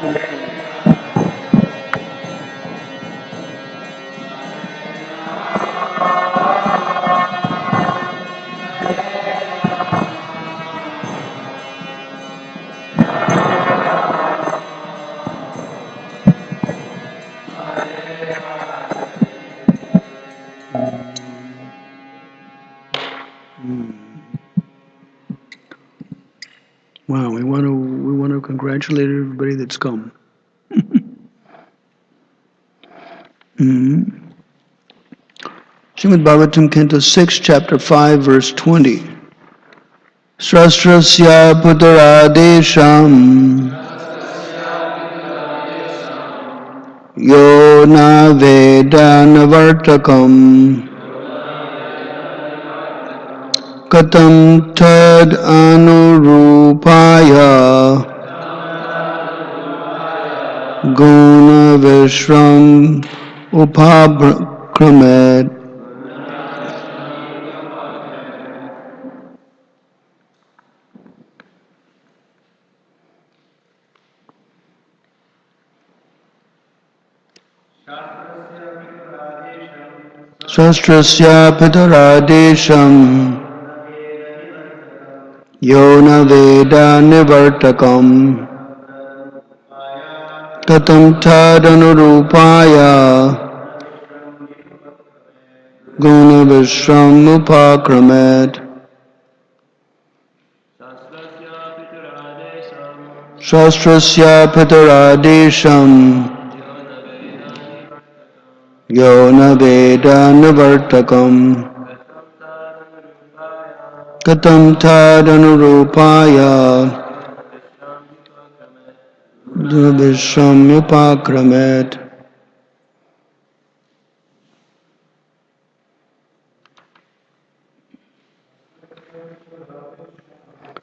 Wow, we want to congratulate everybody that's come. Srimad Bhagavatam, Canto 6, Chapter 5, Verse 20. Srastrasya puttaradesham yo na veda navartakam katam tad anurupaya guna vishram upakramet. Shastrasya pitaradesham yona veda nivartakam katam tadanurupaya guna vishram upakramet. Shastrasya pitaradesham yona veda nivartakam katam tadanurupaya vishram upakramet.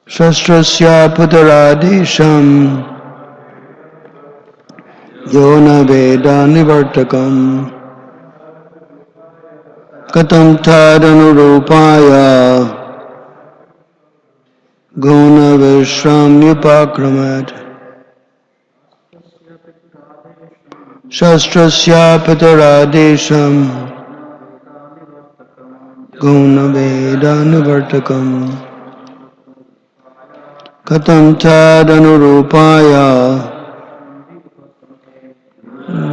Shastrasya puttaradesham yona veda nivartakam katam tadanurupaya guna vishram upakramet. Shastrasya pitaradesham guna veda nivartakam katam tadanurupaya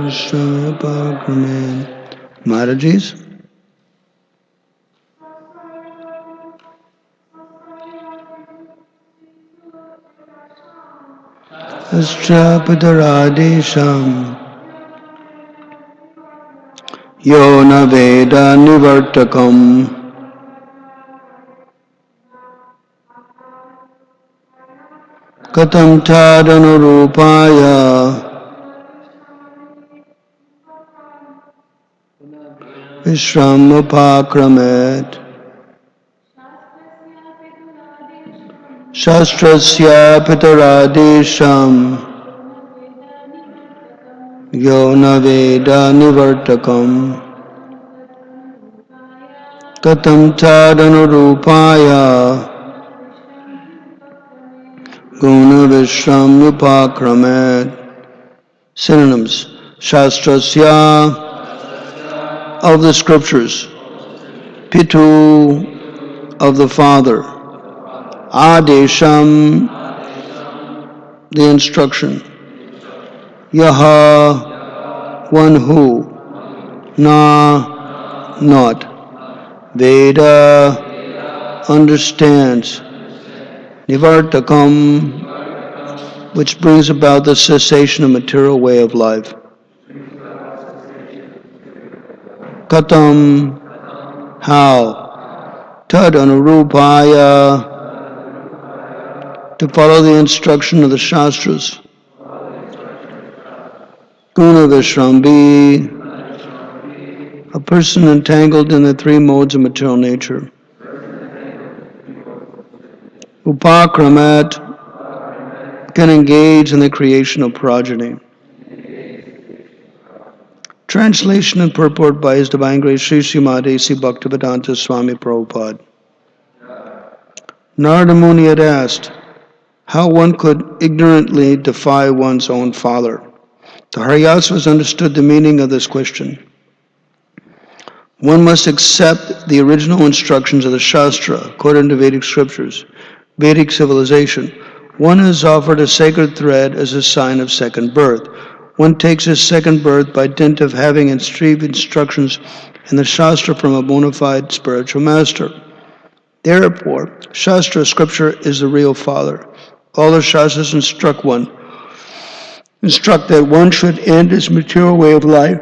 vishram upakramet. Maharaji's. Shastrapitaradesham yona veda nivartakam katam tadanurupaya vishram upakramet. Shastrasya pitaradesham yona veda nivartakam katam tadanurupaya guna vishram upakramet. Synonyms. Shastrasya, of the scriptures. Pitu, of the father. Adesham, the instruction. Yaha, one who. Na, not. Veda, understands. Nivartakam, which brings about the cessation of material way of life. Katam, how. Tad anurupaya, to follow the instruction of the Shastras. Guna Visrambha, a person entangled in the three modes of material nature. Upakramat, can engage in the creation of progeny. Translation and purport by His Divine Grace Sri Srimad A.C. Bhaktivedanta Swami Prabhupada. Narada Muni had asked, how one could ignorantly defy one's own father. The Haryasvas understood the meaning of this question. One must accept the original instructions of the Shastra, according to Vedic scriptures, Vedic civilization. One is offered a sacred thread as a sign of second birth. One takes his second birth by dint of having received instructions in the Shastra from a bona fide spiritual master. Therefore, Shastra, scripture, is the real father. All the Shastras instruct that one should end his material way of life.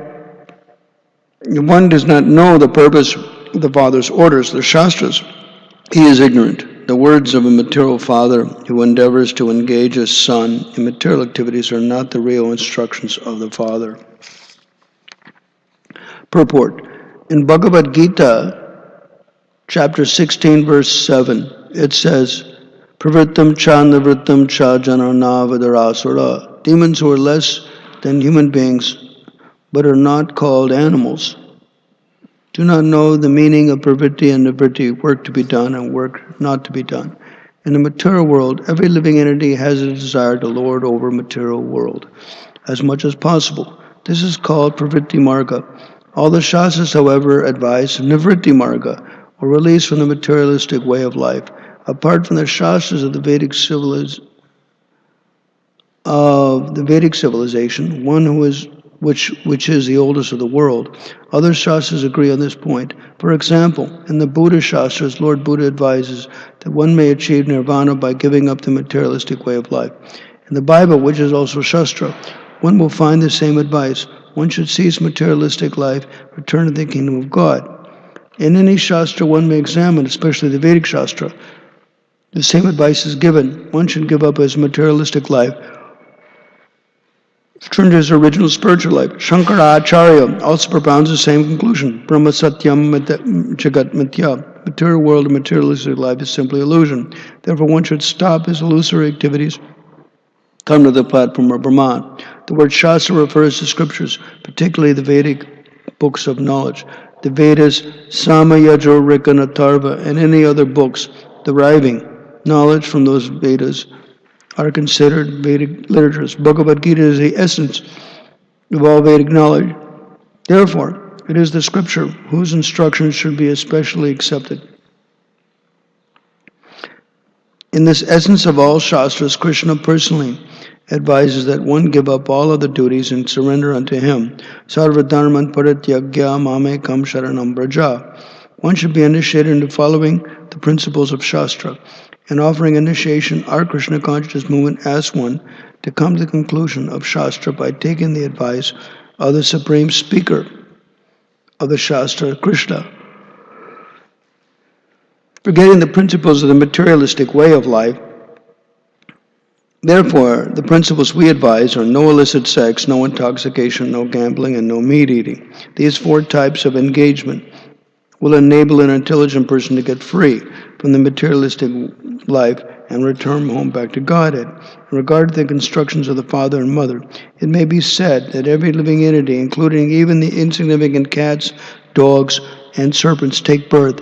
One does not know the purpose of the Father's orders, the Shastras. He is ignorant. The words of a material father who endeavors to engage his son in material activities are not the real instructions of the Father. Purport. In Bhagavad Gita, chapter 16, verse 7, it says, Pravrittam cha nivrittam cha janana vidarasura. Demons who are less than human beings but are not called animals do not know the meaning of pravritti and nivritti, work to be done and work not to be done. In the material world, every living entity has a desire to lord over material world as much as possible. This is called pravritti marga. All the Shastras, however, advise nivritti marga, or release from the materialistic way of life. Apart from the Shastras of the Vedic civilization, which is the oldest of the world, other Shastras agree on this point. For example, in the Buddha Shastras, Lord Buddha advises that one may achieve nirvana by giving up the materialistic way of life. In the Bible, which is also Shastra, one will find the same advice. One should cease materialistic life, return to the kingdom of God. In any Shastra one may examine, especially the Vedic Shastra, the same advice is given. One should give up his materialistic life, return to his original spiritual life. Shankaracharya also propounds the same conclusion. Brahma satyam jagat mithya. Material world and materialistic life is simply illusion. Therefore one should stop his illusory activities, come to the platform of Brahman. The word Shastra refers to scriptures, particularly the Vedic books of knowledge. The Vedas, Sama, Yajur, Rika, and Atharva, and any other books deriving knowledge from those Vedas are considered Vedic literatures. Bhagavad Gita is the essence of all Vedic knowledge. Therefore, it is the scripture whose instructions should be especially accepted. In this essence of all Shastras, Krishna personally advises that one give up all other duties and surrender unto him. Sarva dharman parityagya mamekam sharanam braja. One should be initiated into following the principles of Shastra. In offering initiation, our Krishna consciousness movement asks one to come to the conclusion of Shastra by taking the advice of the supreme speaker of the Shastra, Krishna. Forgetting the principles of the materialistic way of life, therefore, the principles we advise are no illicit sex, no intoxication, no gambling, and no meat eating. These 4 types of engagement will enable an intelligent person to get free from the materialistic life and return home back to Godhead. In regard to the instructions of the father and mother, it may be said that every living entity, including even the insignificant cats, dogs, and serpents, take birth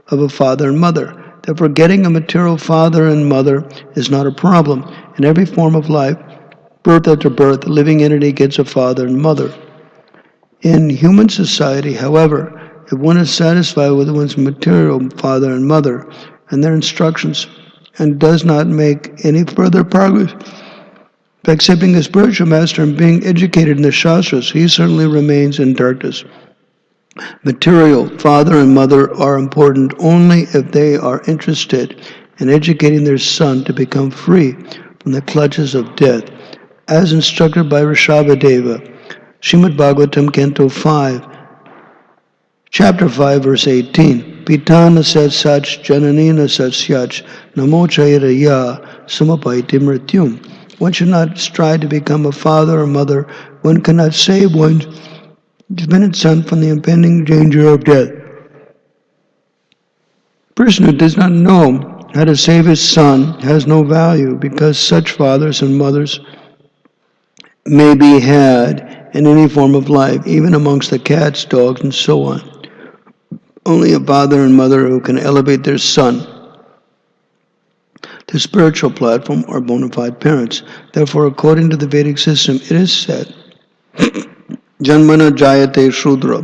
of a father and mother. Therefore, getting a material father and mother is not a problem. In every form of life, birth after birth, the living entity gets a father and mother. In human society, however, if one is satisfied with one's material father and mother and their instructions and does not make any further progress by accepting a spiritual master and being educated in the Shastras, he certainly remains in darkness. Material father and mother are important only if they are interested in educating their son to become free from the clutches of death, as instructed by Rishabhadeva. Srimad Bhagvatam, Canto 5, Chapter 5, verse 18. Pitana sat sach, jananina sat syach, namo chayara ya, samapaiti mrityum. One should not strive to become a father or mother. One cannot save one's dependent son from the impending danger of death. A person who does not know how to save his son has no value, because such fathers and mothers may be had in any form of life, even amongst the cats, dogs, and so on. Only a father and mother who can elevate their son the spiritual platform, are bona fide parents. Therefore, according to the Vedic system, it is said, Janmana Jayate Shudra.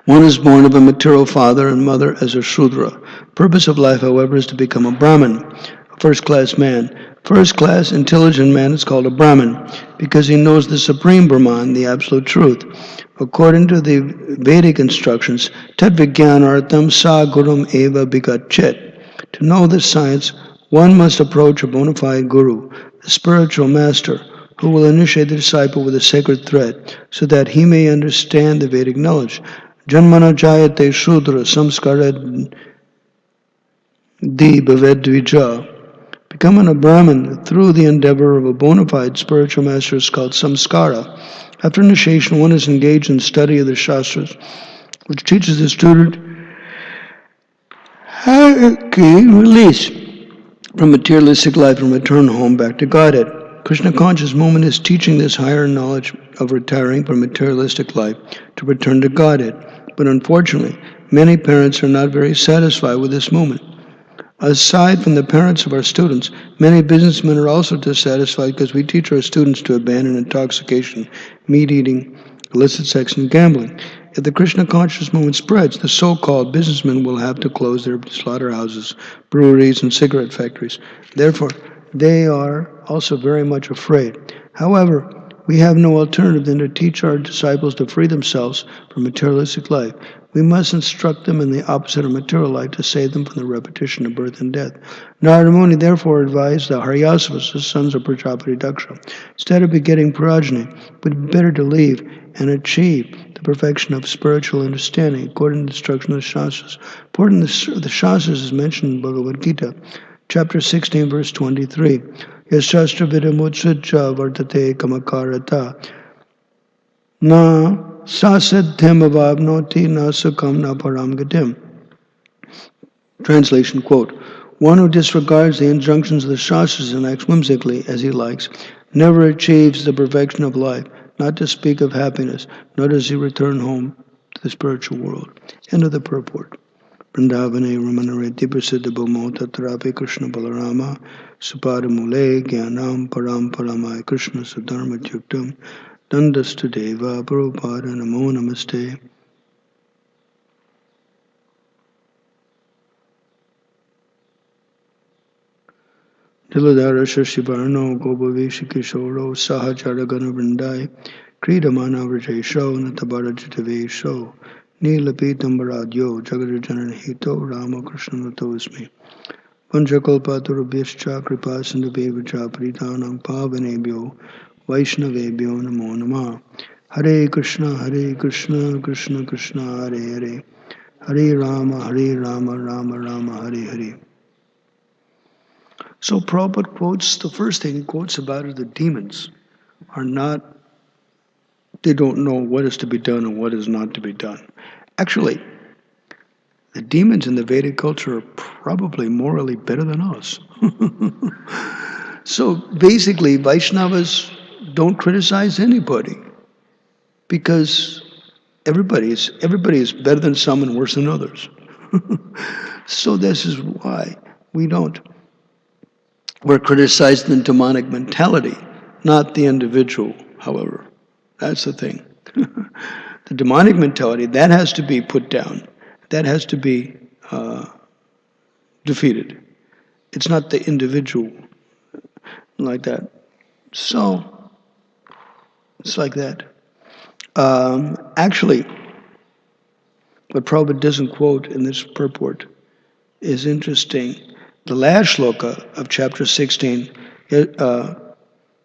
One is born of a material father and mother as a Shudra. Purpose of life, however, is to become a Brahmin, a first-class man. First-class, intelligent man is called a Brahmin because he knows the supreme Brahman, the absolute truth. According to the Vedic instructions, Tat Vijnanartham Sa Gurum Eva Bhikachet. To know this science, one must approach a bona fide guru, the spiritual master, who will initiate the disciple with a sacred thread, so that he may understand the Vedic knowledge. Janmana Jayate Shudra Samskarat Di Bhavedvija. Becoming a Brahmin through the endeavor of a bona fide spiritual master is called samskara. After initiation, one is engaged in study of the Shastras, which teaches the student how to gain release from materialistic life and return home back to Godhead. Krishna conscious movement is teaching this higher knowledge of retiring from materialistic life to return to Godhead. But unfortunately, many parents are not very satisfied with this movement. Aside from the parents of our students, many businessmen are also dissatisfied because we teach our students to abandon intoxication, meat eating, illicit sex, and gambling. If the Krishna conscious movement spreads, the so-called businessmen will have to close their slaughterhouses, breweries, and cigarette factories. Therefore, they are also very much afraid. However, we have no alternative than to teach our disciples to free themselves from materialistic life. We must instruct them in the opposite of material life to save them from the repetition of birth and death. Narada Muni therefore advised the Haryasavas, the sons of Prajapati Daksha, instead of begetting progeny, it would be better to leave and achieve the perfection of spiritual understanding according to the instruction of the Shastras. According to the Shastras is mentioned in Bhagavad Gita, chapter 16, verse 23. Yashastra vidamutsujja vartate kamakarata na sasadhyam avabnoti na sukam na param gatim. Translation quote, one who disregards the injunctions of the Shastras and acts whimsically as he likes never achieves the perfection of life, not to speak of happiness, nor does he return home to the spiritual world. End of the purport. Vrindavane Ramanareti Prasiddha Bhamo Tatrapi Krishna Balarama Supada Mule Gyanam Param Paramai Krishna Sudharma Tyuktam Dandastu Deva Prabhupada Namo Namaste. Diladara Shashivarno Gopavishi Kishoro Sahajara Vrindai Kridamana Vrajesho Natabara Jitavesho Nilapitambaradyo Jagadajana Hito Rama Krishna Natosmi Panchakalpaturabhyascha Kripa Sindhubevacha Paritanam Pavanebhyo Vaishnavebhyo Namo Namah. Hare Krishna, Krishna Krishna, Hare Hare, Hare Rama, Rama Rama, Hare Hare. So Prabhupada quotes, the first thing he quotes about is the demons are not, they don't know what is to be done and what is not to be done. Actually, the demons in the Vedic culture are probably morally better than us. So basically, Vaishnavas don't criticize anybody because everybody is better than some and worse than others. So this is why we're criticizing the demonic mentality, not the individual, however. That's the thing. The demonic mentality, that has to be put down. That has to be defeated. It's not the individual like that. So, it's like that. Actually, what Prabhupada doesn't quote in this purport is interesting. The last shloka of chapter 16,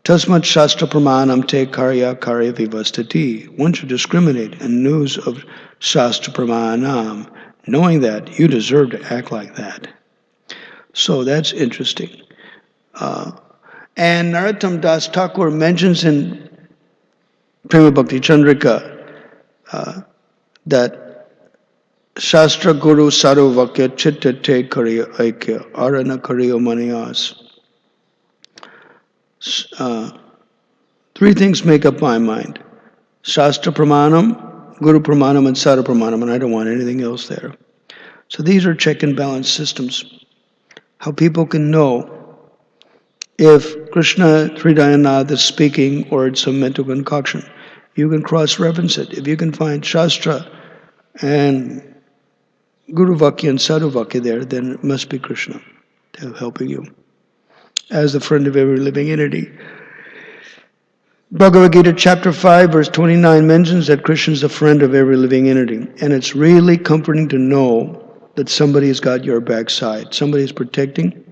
Tasmat Shastra Pramanam Te Karya Vivastati. One should discriminate in news of Shastra Pramanam, knowing that you deserve to act like that. So that's interesting. And Narottam Das Thakur mentions in Prema Bhakti Chandrika that Shastra Guru Saruvakya Chitta Te Kariya Aikya Arana Kariya Maniyas. Three things make up my mind. Shastra Pramanam, Guru Pramanam, and Sara Pramanam, and I don't want anything else there. So these are check and balance systems. how people can know if Krishna Hridayanath is speaking or it's a mental concoction. You can cross-reference it. If you can find Shastra and Guru Vakya and Sadhu Vakya there, then it must be Krishna helping you as the friend of every living entity. Bhagavad Gita chapter 5 verse 29 mentions that Krishna is the friend of every living entity. And it's really comforting to know that somebody has got your backside. Somebody is protecting,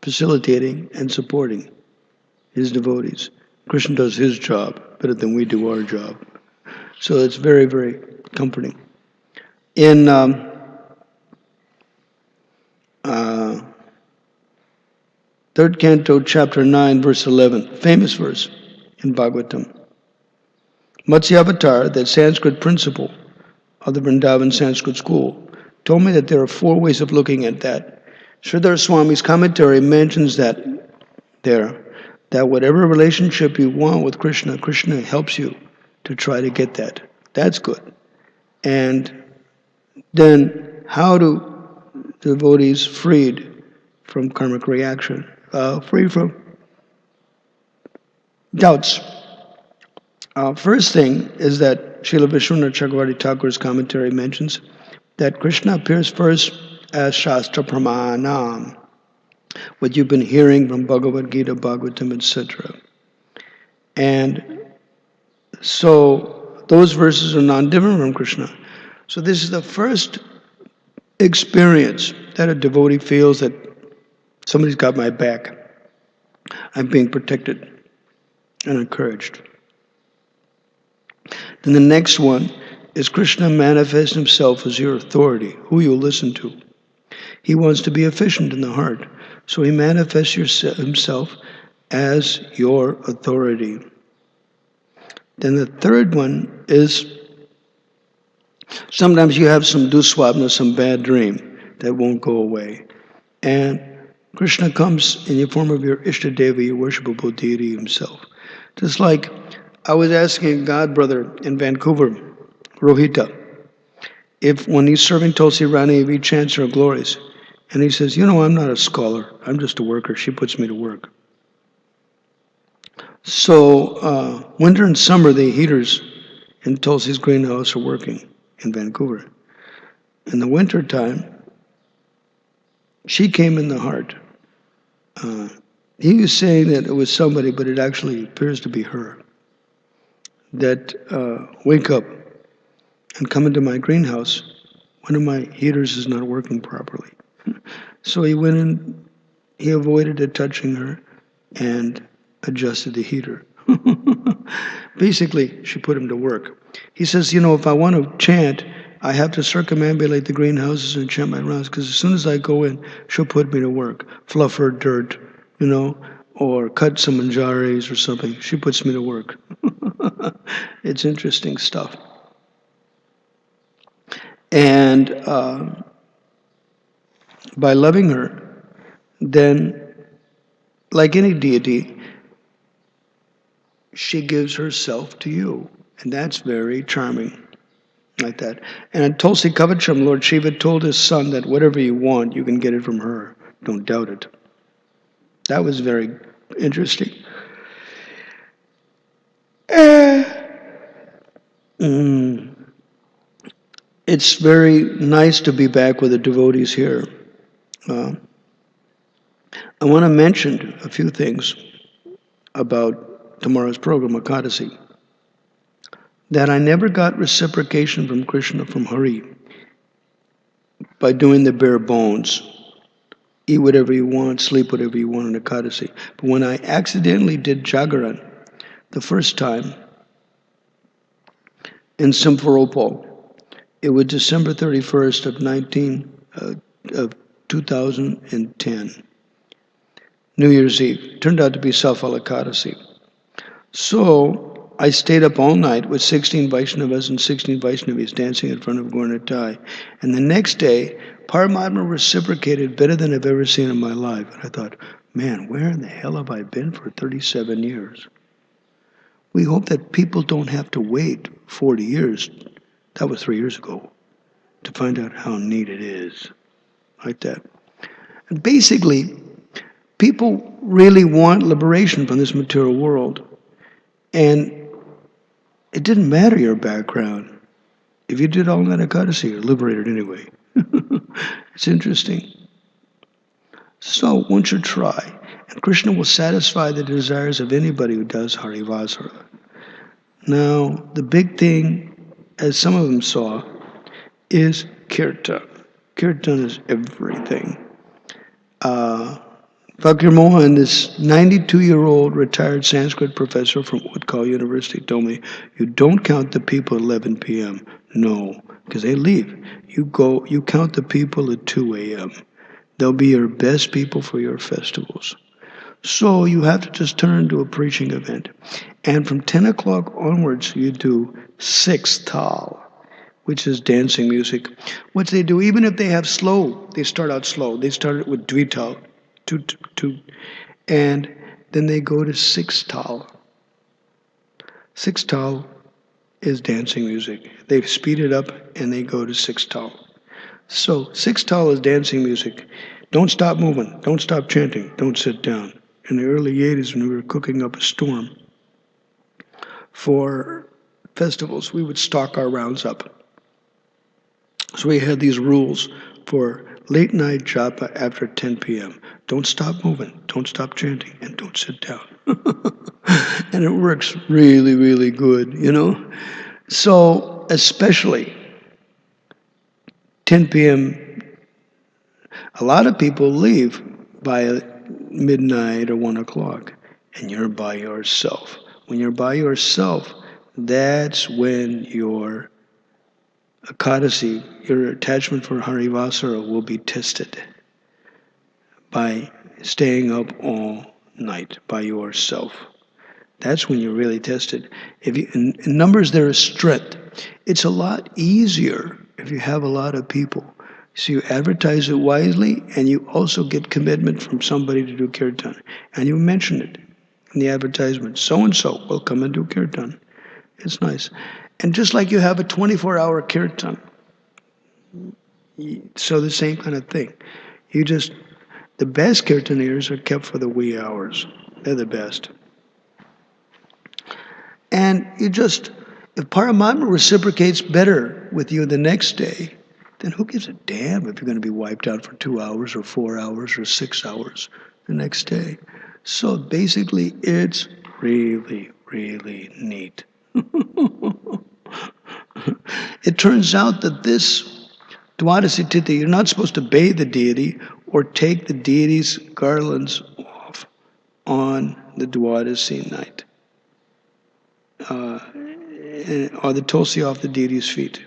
facilitating, and supporting his devotees. Krishna does his job better than we do our job. So it's very, very comforting. In third canto, chapter 9, verse 11, famous verse in Bhagvatam. Matsya Avatar, that Sanskrit principle of the Vrindavan Sanskrit school, told me that there are 4 ways of looking at that. Sridhar Swami's commentary mentions that whatever relationship you want with Krishna, Krishna helps you to try to get that. That's good. And then how do devotees freed from karmic reaction, free from doubts? First thing is that Srila Vishwanath Chakravarti Thakur's commentary mentions that Krishna appears first as Shastra Pramanam, what you've been hearing from Bhagavad Gita, Bhagavatam, etc. And so those verses are non-different from Krishna. So this is the first experience that a devotee feels that somebody's got my back. I'm being protected and encouraged. Then the next one is Krishna manifests himself as your authority, who you'll listen to. He wants to be efficient in the heart, so he manifests himself as your authority. Then the third one is sometimes you have some duswapna, some bad dream that won't go away. And Krishna comes in the form of your Ishtadeva, your worshipable deity himself. Just like I was asking a god brother in Vancouver, Rohita, if when he's serving Tulsi Rani, if he chants her glories, and he says, I'm not a scholar, I'm just a worker, she puts me to work. So winter and summer, the heaters in Tulsi's greenhouse are working in Vancouver. In the winter time, she came in the heart. He was saying that it was somebody, but it actually appears to be her, that wake up and come into my greenhouse. One of my heaters is not working properly. So he went in, he avoided touching her and adjusted the heater. Basically, she put him to work. He says, if I want to chant, I have to circumambulate the greenhouses and chant my rounds, because as soon as I go in, she'll put me to work. Fluff her dirt, or cut some manjaris or something. She puts me to work. It's interesting stuff. And by loving her, then, like any deity, she gives herself to you. And that's very charming, like that. And at Tulsi Kavacham, Lord Shiva told his son that whatever you want, you can get it from her. Don't doubt it. That was very interesting. It's very nice to be back with the devotees here. I want to mention a few things about tomorrow's program, Ekadasi. That I never got reciprocation from Krishna, from Hari, by doing the bare bones. Eat whatever you want, sleep whatever you want on Ekadasi. But when I accidentally did Jagaran the first time in Simferopol, it was December 31st of 2010, New Year's Eve. Turned out to be Safal Ekadasi. So I stayed up all night with 16 Vaishnavas and 16 Vaishnavis dancing in front of Gaurnatai. And the next day, Paramatma reciprocated better than I've ever seen in my life. And I thought, man, where in the hell have I been for 37 years? We hope that people don't have to wait 40 years, that was 3 years ago, to find out how neat it is. Like that. And basically, people really want liberation from this material world. And it didn't matter your background. If you did all that Ekadasi, you're liberated anyway. It's interesting. So one should try. And Krishna will satisfy the desires of anybody who does Harivasara. Now, the big thing, as some of them saw, is Kirtan. Kirtan is everything. Fakir Mohan, this 92-year-old retired Sanskrit professor from Utkal University, told me, you don't count the people at 11 p.m. No, because they leave. You count the people at 2 a.m. They'll be your best people for your festivals. So you have to just turn into a preaching event. And from 10 o'clock onwards, you do 6 tal, which is dancing music. What they do, even if they have slow, they start out slow. They start with dvital, two, and then they go to 6 tal. 6 tal is dancing music. They speed it up and they go to 6 tal. So 6 tal is dancing music. Don't stop moving. Don't stop chanting. Don't sit down. In the early 80s, when we were cooking up a storm for festivals, we would stock our rounds up. So we had these rules for late night japa after 10 p.m. Don't stop moving, don't stop chanting, and don't sit down. And it works really, really good, you know? So, especially 10 p.m., a lot of people leave by midnight or 1 o'clock, and you're by yourself. When you're by yourself, that's when your Ekadasi, your attachment for Harivasara, will be tested by staying up all night by yourself. That's when you're really tested. If you, in numbers, there is strength. It's a lot easier if you have a lot of people. So you advertise it wisely, and you also get commitment from somebody to do kirtan. And you mention it in the advertisement. So-and-so will come and do kirtan. It's nice. And just like you have a 24-hour kirtan, so the same kind of thing. The best kirtaneers are kept for the wee hours. They're the best. And if Paramatma reciprocates better with you the next day, then who gives a damn if you're going to be wiped out for 2 hours or 4 hours or 6 hours the next day? So basically, it's really, really neat. It turns out that this Dwadasi Tithi, you're not supposed to bathe the deity or take the deity's garlands off on the Dwadasi night. Or the tulsi off the deity's feet.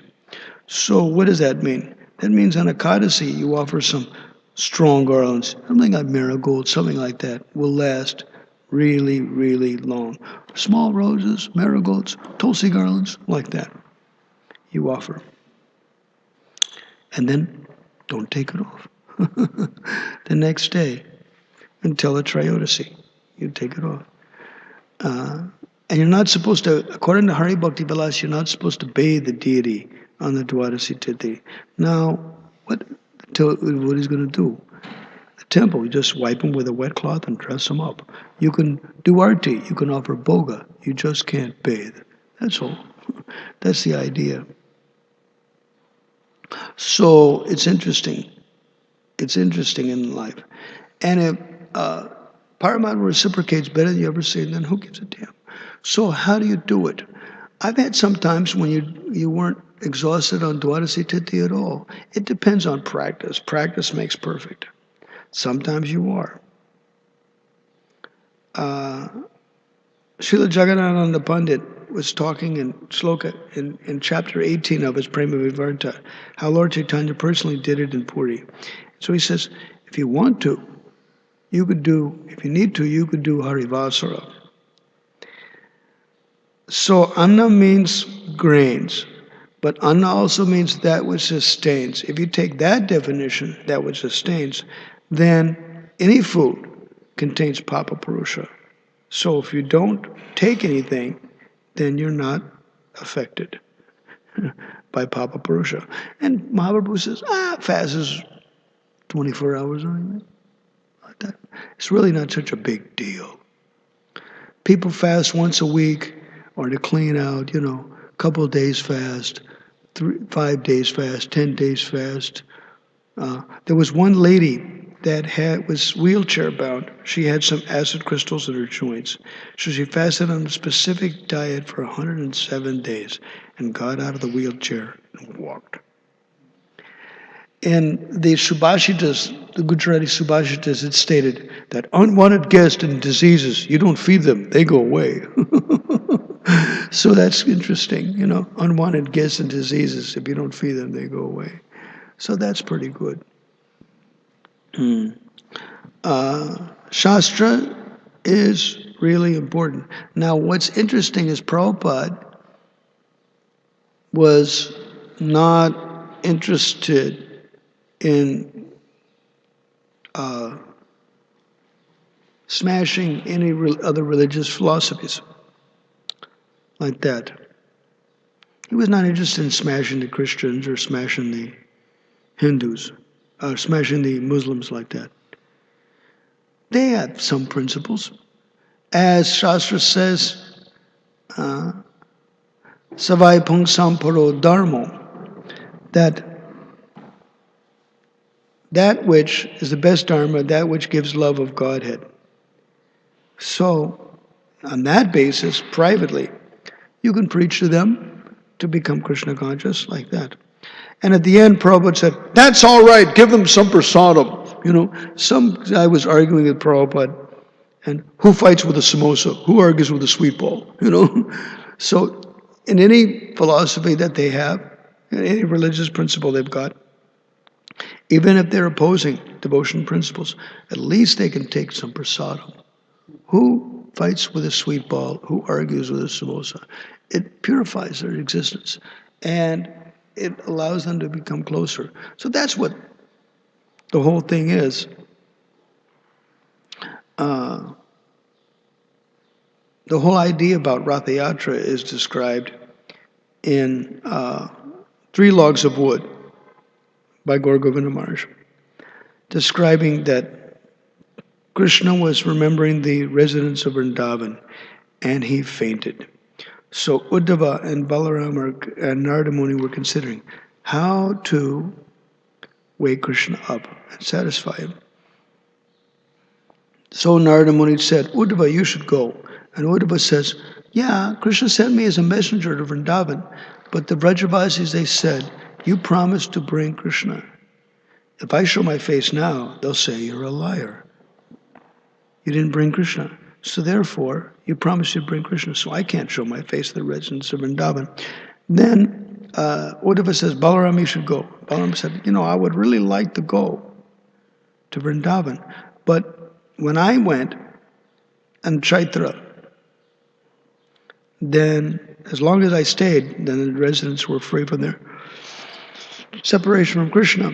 So what does that mean? That means on Ekadasi you offer some strong garlands, something like marigold, something like that, will last really, really long. Small roses, marigolds, tulsi garlands, like that, you offer. And then don't take it off. The next day, until the Trayodasi, you take it off. And you're not supposed to, according to Hari Bhakti Vilas, you're not supposed to bathe the deity on the Dwadasi Tithi. Now, what he's going to do? The temple, you just wipe him with a wet cloth and dress him up. You can do arti, you can offer bhoga, you just can't bathe. That's all. That's the idea. So it's interesting. It's interesting in life. And if Paramatma reciprocates better than you ever seen, then who gives a damn? So how do you do it? I've had some times when you weren't exhausted on Dwadasi Tithi at all. It depends on practice. Practice makes perfect. Sometimes you are. Srila Jagannathananda Pandit was talking in Shloka in chapter 18 of his Prema Vivarta, how Lord Chaitanya personally did it in Puri. So he says, if you want to, you could do, if you need to, you could do Harivasara. So anna means grains, but anna also means that which sustains. If you take that definition, that which sustains, then any food contains papa purusha. So if you don't take anything, then you're not affected by papa purusha. And Mahaprabhu says, fast is 24 hours anyway. It's really not such a big deal. People fast once a week, or to clean out, a couple of days fast, 5 days fast, 10 days fast. There was one lady that was wheelchair bound. She had some acid crystals in her joints. So she fasted on a specific diet for 107 days and got out of the wheelchair and walked. In the Subhashitas, the Gujarati Subhashitas, it stated that unwanted guests and diseases, you don't feed them, they go away. So that's interesting, unwanted guests and diseases, if you don't feed them, they go away. So that's pretty good. Shastra is really important. Now, what's interesting is Prabhupada was not interested in smashing any other religious philosophies like that. He was not interested in smashing the Christians or smashing the Hindus, or smashing the Muslims like that. They have some principles. As Shastra says, Savai Pung Samparo Dharmo, that which is the best Dharma, that which gives love of Godhead. So, on that basis, privately, you can preach to them to become Krishna conscious like that. And at the end, Prabhupada said, that's all right, give them some prasadam. Some guy was arguing with Prabhupada, and who fights with a samosa? Who argues with a sweet ball? So, in any philosophy that they have, in any religious principle they've got, even if they're opposing devotion principles, at least they can take some prasadam. Who fights with a sweet ball? Who argues with a samosa? It purifies their existence, and it allows them to become closer. So that's what the whole thing is. The whole idea about Ratha Yatra is described in 3 Logs of Wood by Gaur Govinda Maharaj, describing that Krishna was remembering the residents of Vrindavan and he fainted. So Uddhava and Balaram and Narada Muni were considering how to wake Krishna up and satisfy him. So Narada Muni said, Uddhava, you should go. And Uddhava says, yeah, Krishna sent me as a messenger to Vrindavan, but the Vrajavasis, they said, you promised to bring Krishna. If I show my face now, they'll say you're a liar. You didn't bring Krishna. So therefore, you promised you'd bring Krishna, so I can't show my face to the residents of Vrindavan. Then Uddhava says, Balaram, you should go. Balaram said, I would really like to go to Vrindavan, but when I went in Chaitra, then as long as I stayed, then the residents were free from their separation from Krishna.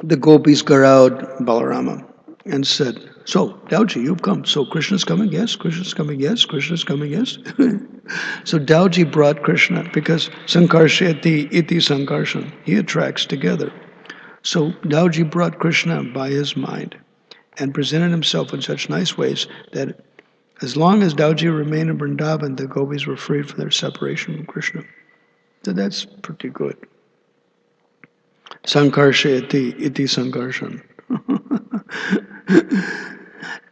The gopis garoud Balarama and said, so, Dauji, you've come. So Krishna's coming? Yes. Krishna's coming? Yes. Krishna's coming? Yes. So Dauji brought Krishna because Sankarsheti iti Sankarshan. He attracts together. So Dauji brought Krishna by his mind and presented himself in such nice ways that as long as Dauji remained in Vrindavan, the gopis were freed from their separation from Krishna. So that's pretty good. Sankarsheti iti Sankarshan.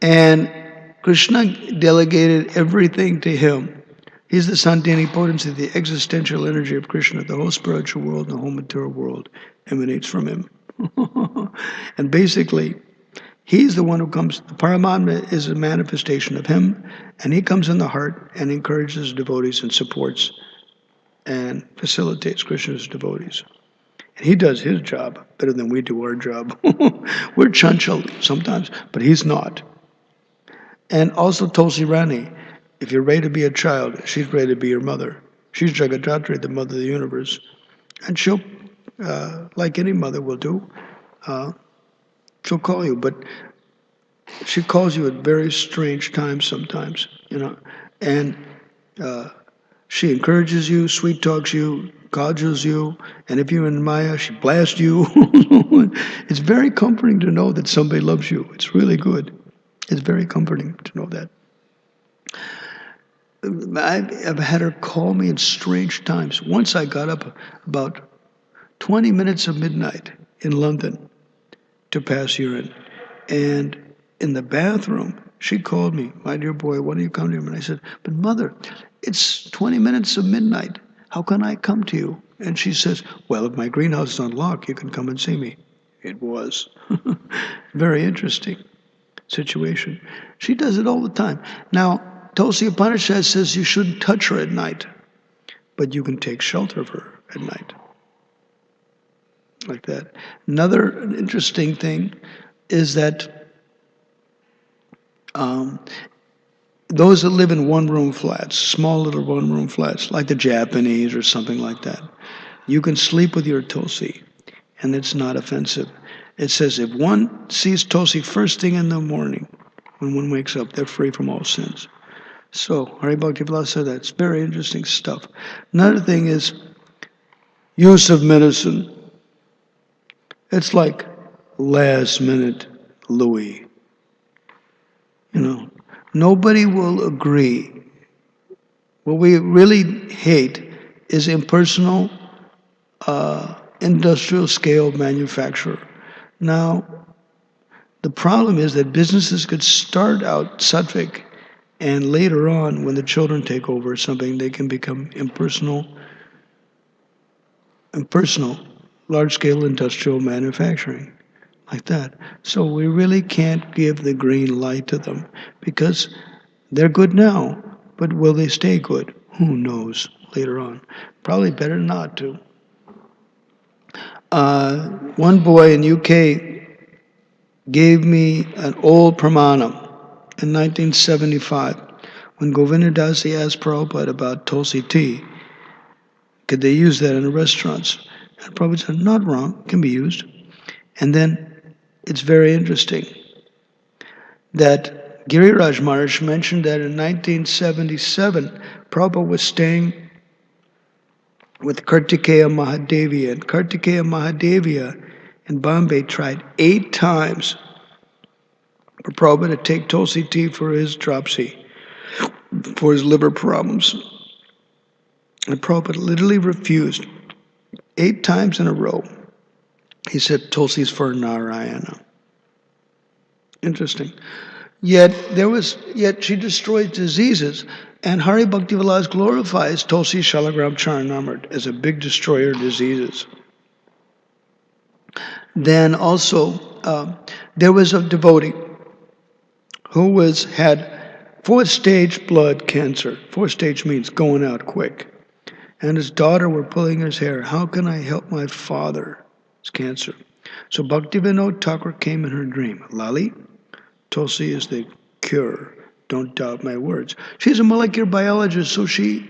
And Krishna delegated everything to him. He's the Sandhini potency, the existential energy of Krishna. The whole spiritual world and the whole material world emanates from him. And basically, he's the one who comes. The Paramatma is a manifestation of him, and he comes in the heart and encourages devotees and supports and facilitates Krishna's devotees. And he does his job better than we do our job. We're chanchal sometimes, but he's not. And also Tulsi Rani, if you're ready to be a child, she's ready to be your mother. She's Jagadhatri, the mother of the universe. And she'll, like any mother will do, she'll call you, but she calls you at very strange times sometimes, and she encourages you, sweet talks you, cajoles you, and if you're in Maya, she blasts you. It's very comforting to know that somebody loves you. It's really good. It's very comforting to know that. I've had her call me in strange times. Once I got up about 20 minutes of midnight in London to pass urine. And in the bathroom, she called me, "My dear boy, why don't you come to me?" And I said, "But mother, it's 20 minutes of midnight. How can I come to you?" And she says, "Well, if my greenhouse is unlocked, you can come and see me." It was. Very interesting situation. She does it all the time. Now, Tulsi Upanishad says you shouldn't touch her at night, but you can take shelter of her at night. Like that. Another interesting thing is that those that live in one-room flats, small little one-room flats, like the Japanese or something like that, you can sleep with your Tulsi, and it's not offensive. It says if one sees Tulsi first thing in the morning, when one wakes up, they're free from all sins. So, Hari Bhaktivedanta said that. It's very interesting stuff. Another thing is use of medicine. It's like last minute Louis. Nobody will agree. What we really hate is impersonal, industrial scale manufacture. Now, the problem is that businesses could start out sattvic, and later on, when the children take over something, they can become impersonal, large-scale industrial manufacturing, like that. So we really can't give the green light to them, because they're good now, but will they stay good? Who knows later on? Probably better not to. One boy in UK gave me an old pramana in 1975 when Govindadasi asked Prabhupada about Tulsi tea. Could they use that in the restaurants? And Prabhupada said, not wrong, can be used. And then it's very interesting that Giriraj Maharaj mentioned that in 1977, Prabhupada was staying with Kartikeya Mahadeviya. And Kartikeya Mahadeviya in Bombay tried 8 times for Prabhupada to take Tulsi tea for his dropsy, for his liver problems. And Prabhupada literally refused 8 times in a row. He said, Tulsi's for Narayana. Interesting. Yet she destroys diseases, and Hari Bhaktivilas glorifies Tulsi Shalagram Charanamrit as a big destroyer of diseases. Then also, there was a devotee who had 4th stage blood cancer. 4th stage means going out quick. And his daughter were pulling his hair. How can I help my father's cancer? So Bhaktivinoda Thakur came in her dream. Lali, Tulsi is the cure. Don't doubt my words. She's a molecular biologist, so she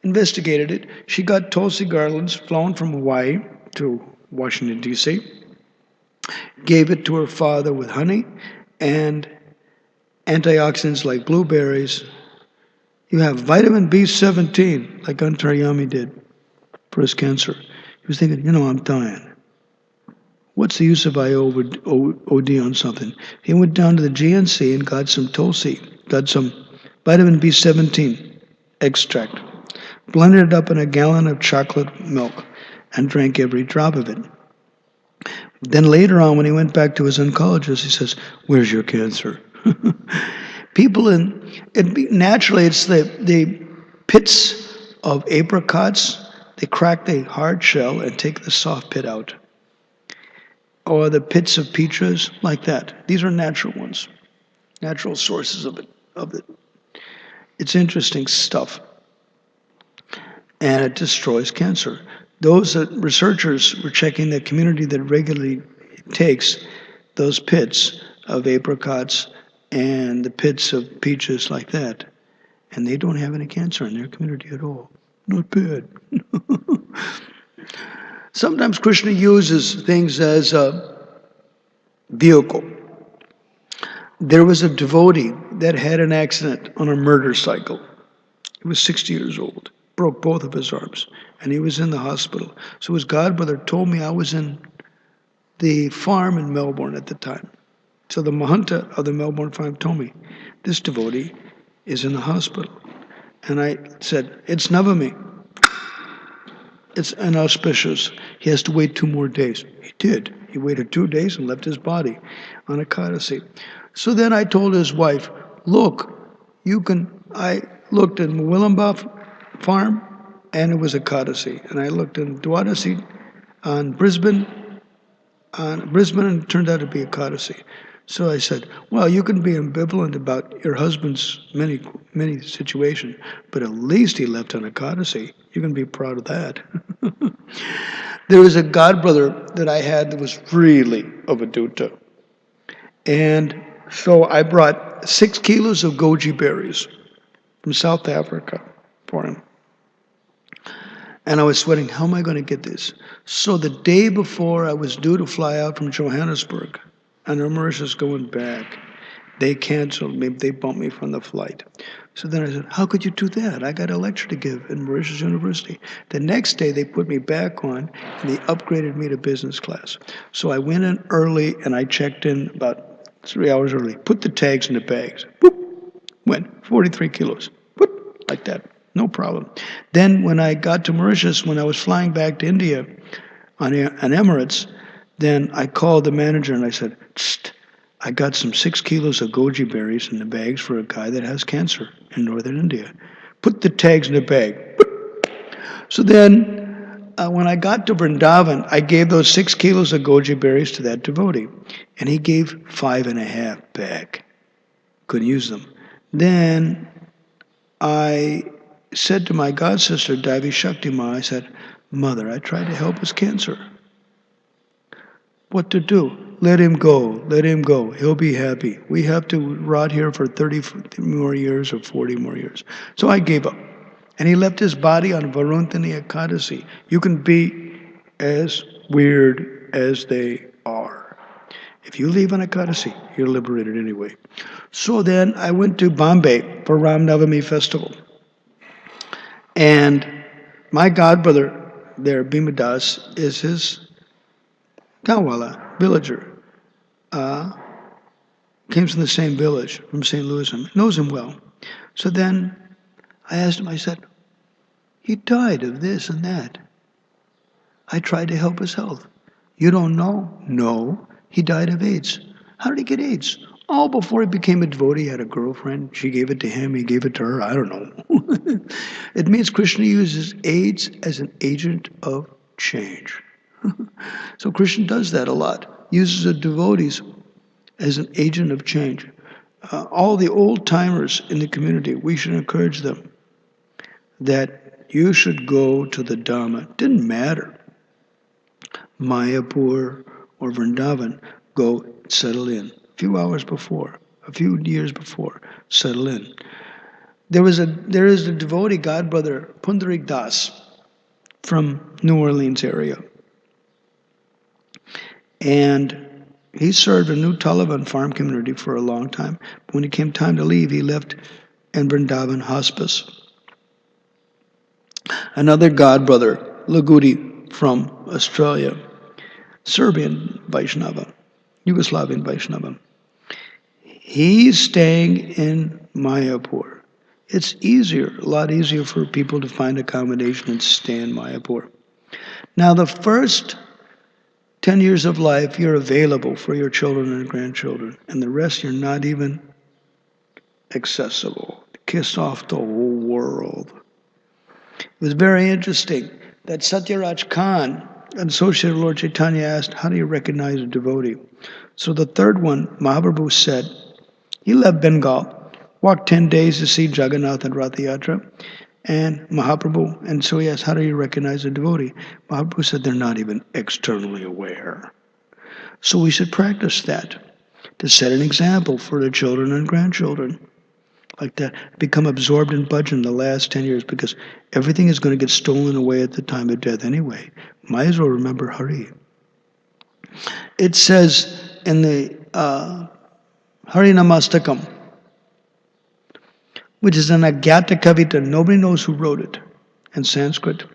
investigated it. She got Tulsi garlands flown from Hawaii to Washington, D.C., gave it to her father with honey and antioxidants like blueberries. You have vitamin B17, like Antaryami did for his cancer. He was thinking, I'm dying. What's the use if I OD on something? He went down to the GNC and got some Tulsi, got some vitamin B17 extract, blended it up in a gallon of chocolate milk, and drank every drop of it. Then later on, when he went back to his oncologist, he says, where's your cancer? Naturally, it's the pits of apricots. They crack the hard shell and take the soft pit out. Or the pits of peaches, like that. These are natural ones, natural sources of it. It's interesting stuff. And it destroys cancer. Those researchers were checking the community that regularly takes those pits of apricots and the pits of peaches like that, and they don't have any cancer in their community at all. Not bad. Sometimes Krishna uses things as a vehicle. There was a devotee that had an accident on a motorcycle. He was 60 years old, broke both of his arms, and he was in the hospital. So his godbrother told me I was in the farm in Melbourne at the time. So the Mahanta of the Melbourne farm told me, this devotee is in the hospital. And I said, it's Navami. It's inauspicious. He has to wait 2 more days. He did. He waited 2 days and left his body on a Ekadasi. So then I told his wife, look, I looked in Willambah farm, and it was Ekadasi. And I looked in Dwadasi on Brisbane, and it turned out to be Ekadasi. So I said, well, you can be ambivalent about your husband's many situations, but at least he left on Ekadasi. You can be proud of that. There was a godbrother that I had that was really of a dutta. And so I brought 6 kilos of goji berries from South Africa for him. And I was sweating, how am I going to get this? So the day before I was due to fly out from Johannesburg, and Mauritius going back, they canceled me, they bumped me from the flight. So then I said, how could you do that? I got a lecture to give in Mauritius University. The next day they put me back on, and they upgraded me to business class. So I went in early, and I checked in about 3 hours early, put the tags in the bags, boop, went 43 kilos, boop, like that. No problem. Then when I got to Mauritius, when I was flying back to India on Emirates, then I called the manager and I said, I got some 6 kilos of goji berries in the bags for a guy that has cancer in northern India. Put the tags in the bag. So then when I got to Vrindavan, I gave those 6 kilos of goji berries to that devotee. And he gave 5.5 back. Couldn't use them. Then I said to my god sister, Devi Shakti Ma, I said, Mother, I tried to help his cancer. What to do? Let him go. Let him go. He'll be happy. We have to rot here for 30 more years or 40 more years. So I gave up. And he left his body on Varuntani Ekadasi. You can be as weird as they are. If you leave on Ekadasi, you're liberated anyway. So then I went to Bombay for Ram Navami festival. And my godbrother there, Bhima Das, is his Gawala, villager. Came from the same village, from St. Louis, and knows him well. So then I asked him, I said, he died of this and that. I tried to help his health. You don't know? No, he died of AIDS. How did he get AIDS? Oh, before he became a devotee, he had a girlfriend. She gave it to him, he gave it to her. I don't know. It means Krishna uses AIDS as an agent of change. So Krishna does that a lot. Uses the devotees as an agent of change. All the old timers in the community, we should encourage them that you should go to the Dhamma. It didn't matter. Mayapur or Vrindavan, go settle in. A few hours before, a few years before, settle in. There is a devotee godbrother, Pundarik Das, from New Orleans area. And he served a new Taliban farm community for a long time. But when it came time to leave, he left in Vrindavan hospice. Another godbrother, Lagudi from Australia, Serbian Vaishnava, Yugoslavian Vaishnava. He's staying in Mayapur. It's easier, a lot easier for people to find accommodation and stay in Mayapur. Now the first 10 years of life, you're available for your children and grandchildren, and the rest you're not even accessible. Kiss off the whole world. It was very interesting that Satyaraj Khan, an associate of Lord Chaitanya, asked, how do you recognize a devotee? So the third one, Mahaprabhu said, he left Bengal, walked 10 days to see Jagannath and Ratha Yatra, and Mahaprabhu, and so he asked, how do you recognize a devotee? Mahaprabhu said, they're not even externally aware. So we should practice that, to set an example for the children and grandchildren. Like that, become absorbed in bhajan the last 10 years, because everything is going to get stolen away at the time of death anyway. Might as well remember Hari. It says in the Hari Namastakam, which is an Agyata Kavita, nobody knows who wrote it in Sanskrit.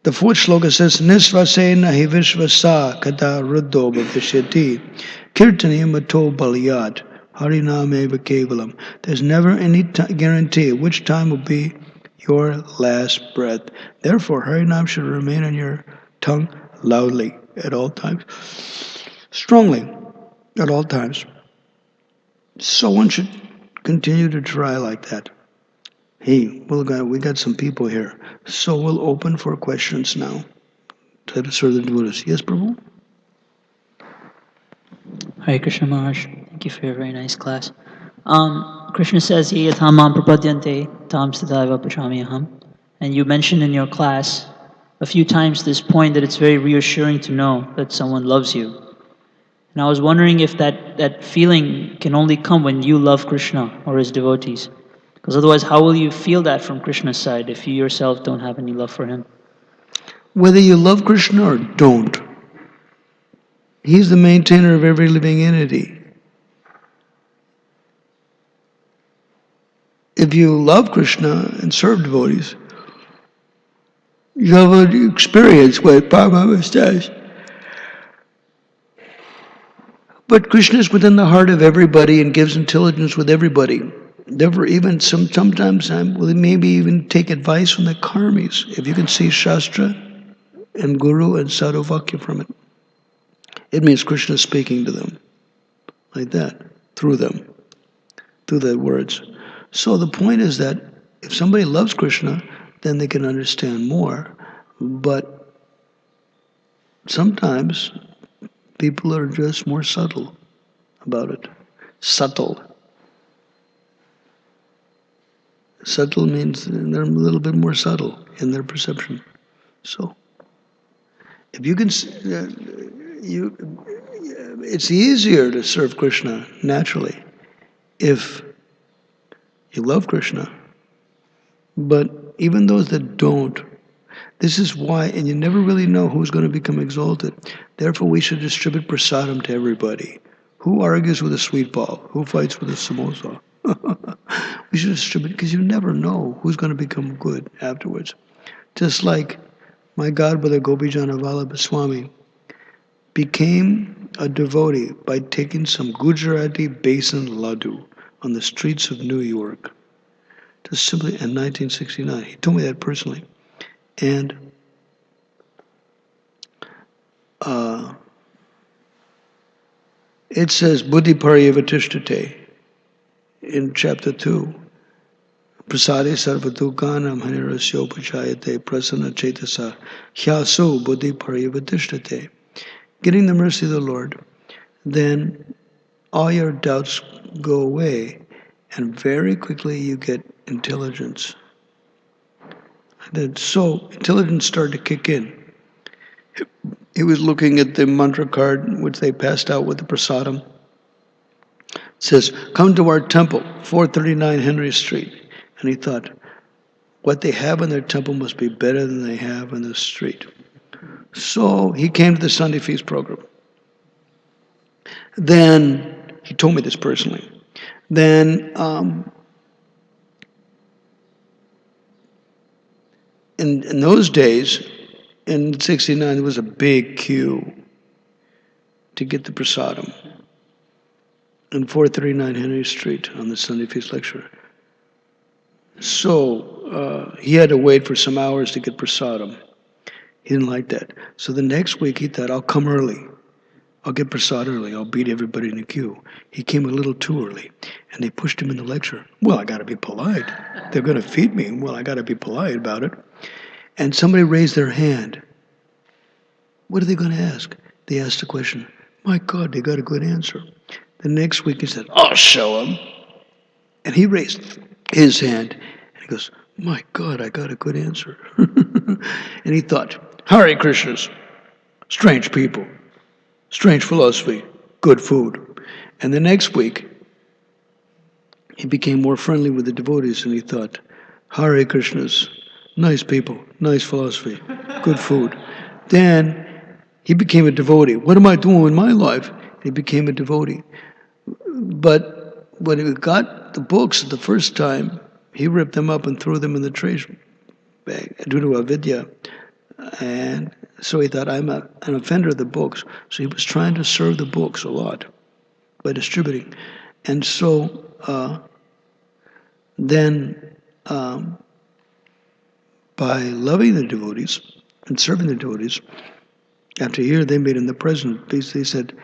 The fourth sloka says, Nisvasena hi vishvasa kata ruddho bhavishyati kirtani mato balyat harinam eva kevalam. There's never any guarantee which time will be your last breath. Therefore, Harinam should remain on your tongue loudly at all times, strongly at all times. So one should continue to try like that. Hey, we got some people here. So we'll open for questions now. Try to serve the devotees. Yes, Prabhu? Hare Krishna Maharaj. Thank you for your very nice class. Krishna says, Ye yathamam prapadyante tam stadaiva pachamyaham. And you mentioned in your class a few times this point that it's very reassuring to know that someone loves you. And I was wondering if that feeling can only come when you love Krishna or his devotees. Because otherwise, how will you feel that from Krishna's side if you yourself don't have any love for him? Whether you love Krishna or don't, he's the maintainer of every living entity. If you love Krishna and serve devotees, you have an experience with Prabhupada says. But Krishna is within the heart of everybody and gives intelligence with everybody. Therefore, even sometimes we'll maybe even take advice from the karmis. If you can see Shastra and Guru and Sadhu Vakya from it, it means Krishna is speaking to them like that, through them, through their words. So the point is that if somebody loves Krishna, then they can understand more. But sometimes people are just more subtle about it. Subtle. Subtle means they're a little bit more subtle in their perception. So, if you can, it's easier to serve Krishna naturally if you love Krishna. But even those that don't, this is why, and you never really know who's going to become exalted. Therefore, we should distribute prasadam to everybody. Who argues with a sweet ball? Who fights with a samosa? We should distribute because you never know who's going to become good afterwards. Just like my godbrother Gopijana Vallabha Swami became a devotee by taking some Gujarati besan laddu on the streets of New York. Just simply in 1969. He told me that personally. And it says Buddhi Paryavatishtate in chapter 2. Prasade sarvadukanam hanirasyopuchayate prasanna chetasa hyaso buddhi paryavatishtate. Getting the mercy of the Lord, then all your doubts go away, and very quickly you get intelligence. So intelligence started to kick in. He was looking at the mantra card which they passed out with the prasadam. It says, come to our temple, 439 Henry Street. And he thought, what they have in their temple must be better than they have in the street. So he came to the Sunday Feast program. Then, he told me this personally, then in those days, in 69, there was a big queue to get the prasadam in 439 Henry Street on the Sunday Feast lecture. So he had to wait for some hours to get prasadam. He didn't like that. So the next week he thought, I'll come early. I'll get prasad early. I'll beat everybody in the queue. He came a little too early, and they pushed him in the lecture. Well, I got to be polite. They're going to feed me. Well, I got to be polite about it. And somebody raised their hand. What are they going to ask? They asked a question. My God, they got a good answer. The next week he said, I'll show him. And he raised his hand, and he goes, my God, I got a good answer. And he thought, Hare Krishnas, strange people, strange philosophy, good food. And the next week, he became more friendly with the devotees, and he thought, Hare Krishnas, nice people, nice philosophy, good food. Then he became a devotee. What am I doing with my life? He became a devotee. But when he got the books the first time, he ripped them up and threw them in the trash bag due to avidya. And so he thought, I'm an offender of the books. So he was trying to serve the books a lot by distributing. And so then by loving the devotees and serving the devotees, after a year they made him the president. They said,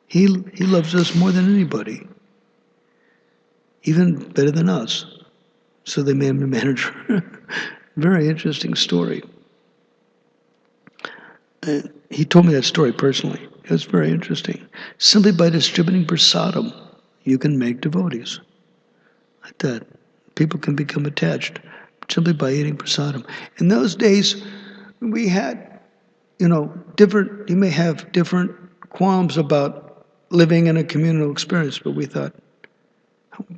he loves us more than anybody, even better than us. So they made him the manager. Very interesting story. He told me that story personally. It was very interesting. Simply by distributing prasadam, you can make devotees. Like that. People can become attached simply by eating prasadam. In those days, we had, you may have different qualms about living in a communal experience, but we thought,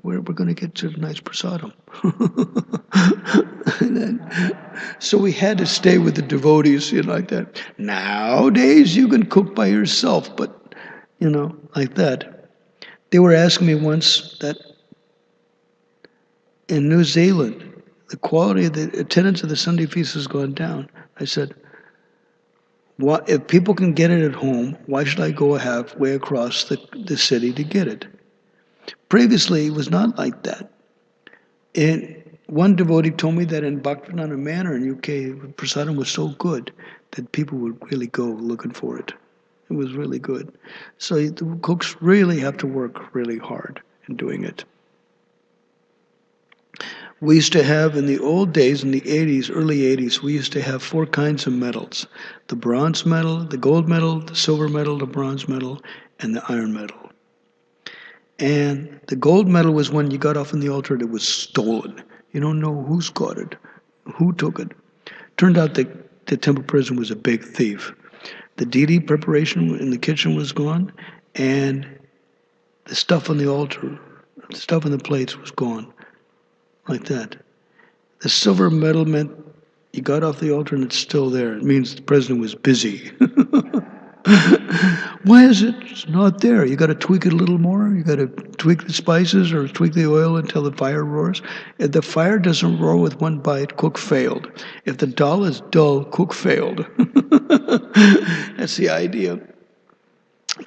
we're going to get to nice prasadam. So we had to stay with the devotees, like that. Nowadays, you can cook by yourself, but, like that. They were asking me once that in New Zealand, the quality of the attendance of the Sunday feast has gone down. I said, if people can get it at home, why should I go halfway across the city to get it? Previously, it was not like that. And one devotee told me that in Bhakti Manor in UK, prasadam was so good that people would really go looking for it. It was really good. So the cooks really have to work really hard in doing it. We used to have, in the old days, in the 80s, early 80s, we used to have 4 kinds of medals. The bronze medal, the gold medal, the silver medal, the bronze medal, and the iron medal. And the gold medal was when you got off on the altar and it was stolen. You don't know who's got it, who took it. Turned out that the temple president was a big thief. The deity preparation in the kitchen was gone, and the stuff on the altar, the stuff on the plates was gone. Like that. The silver medal meant you got off the altar and it's still there. It means the president was busy. Why is it not there? You got to tweak it a little more. You got to tweak the spices or tweak the oil until the fire roars. If the fire doesn't roar with one bite, cook failed. If the dal is dull, cook failed. That's the idea.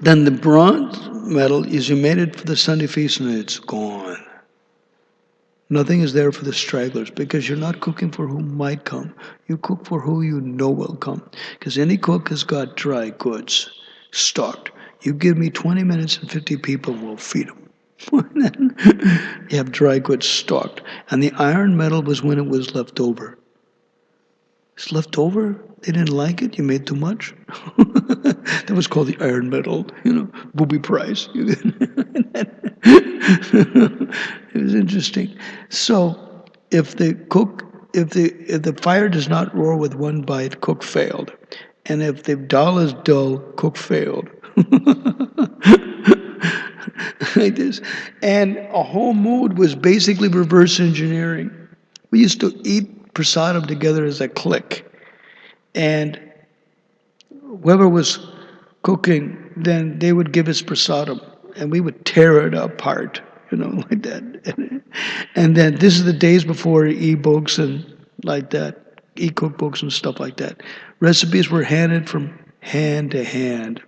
Then the bronze medal is you made it for the Sunday feast and it's gone. Nothing is there for the stragglers because you're not cooking for who might come. You cook for who you know will come. Because any cook has got dry goods stocked. You give me 20 minutes and 50 people, we'll feed them. You have dry goods stocked. And the iron medal was when it was left over. It's left over? They didn't like it? You made too much? That was called the iron medal, booby prize. It was interesting. So, if the fire does not roar with one bite, cook failed, and if the dal is dull, cook failed. Like this, and a whole mood was basically reverse engineering. We used to eat prasadam together as a clique, and whoever was cooking, then they would give us prasadam, and we would tear it apart, like that. And then this is the days before e-books and like that, e-cookbooks and stuff like that. Recipes were handed from hand to hand.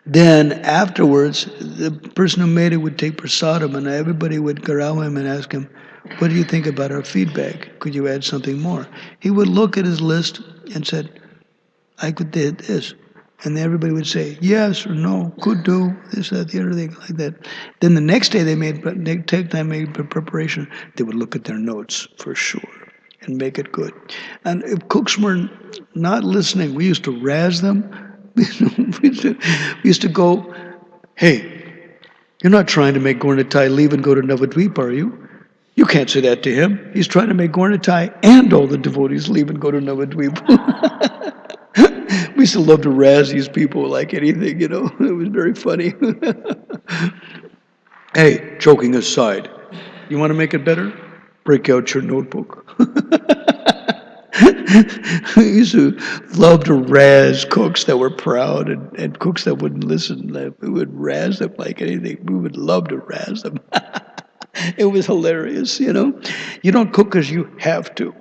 Then afterwards, the person who made it would take prasadam, and everybody would corral him and ask him, "What do you think about our feedback? Could you add something more?" He would look at his list and said, "I could do this." And everybody would say, yes or no, could do, this, that, the other thing, like that. Then the next day they made preparation, they would look at their notes for sure and make it good. And if cooks were not listening, we used to razz them. We used to go, hey, you're not trying to make Gornatai leave and go to Navadvip, are you? You can't say that to him. He's trying to make Gornatai and all the devotees leave and go to Navadvip. We used to love to razz these people like anything, It was very funny. Hey, joking aside, you want to make it better? Break out your notebook. We used to love to razz cooks that were proud and cooks that wouldn't listen. We would razz them like anything. We would love to razz them. It was hilarious, You don't cook because you have to.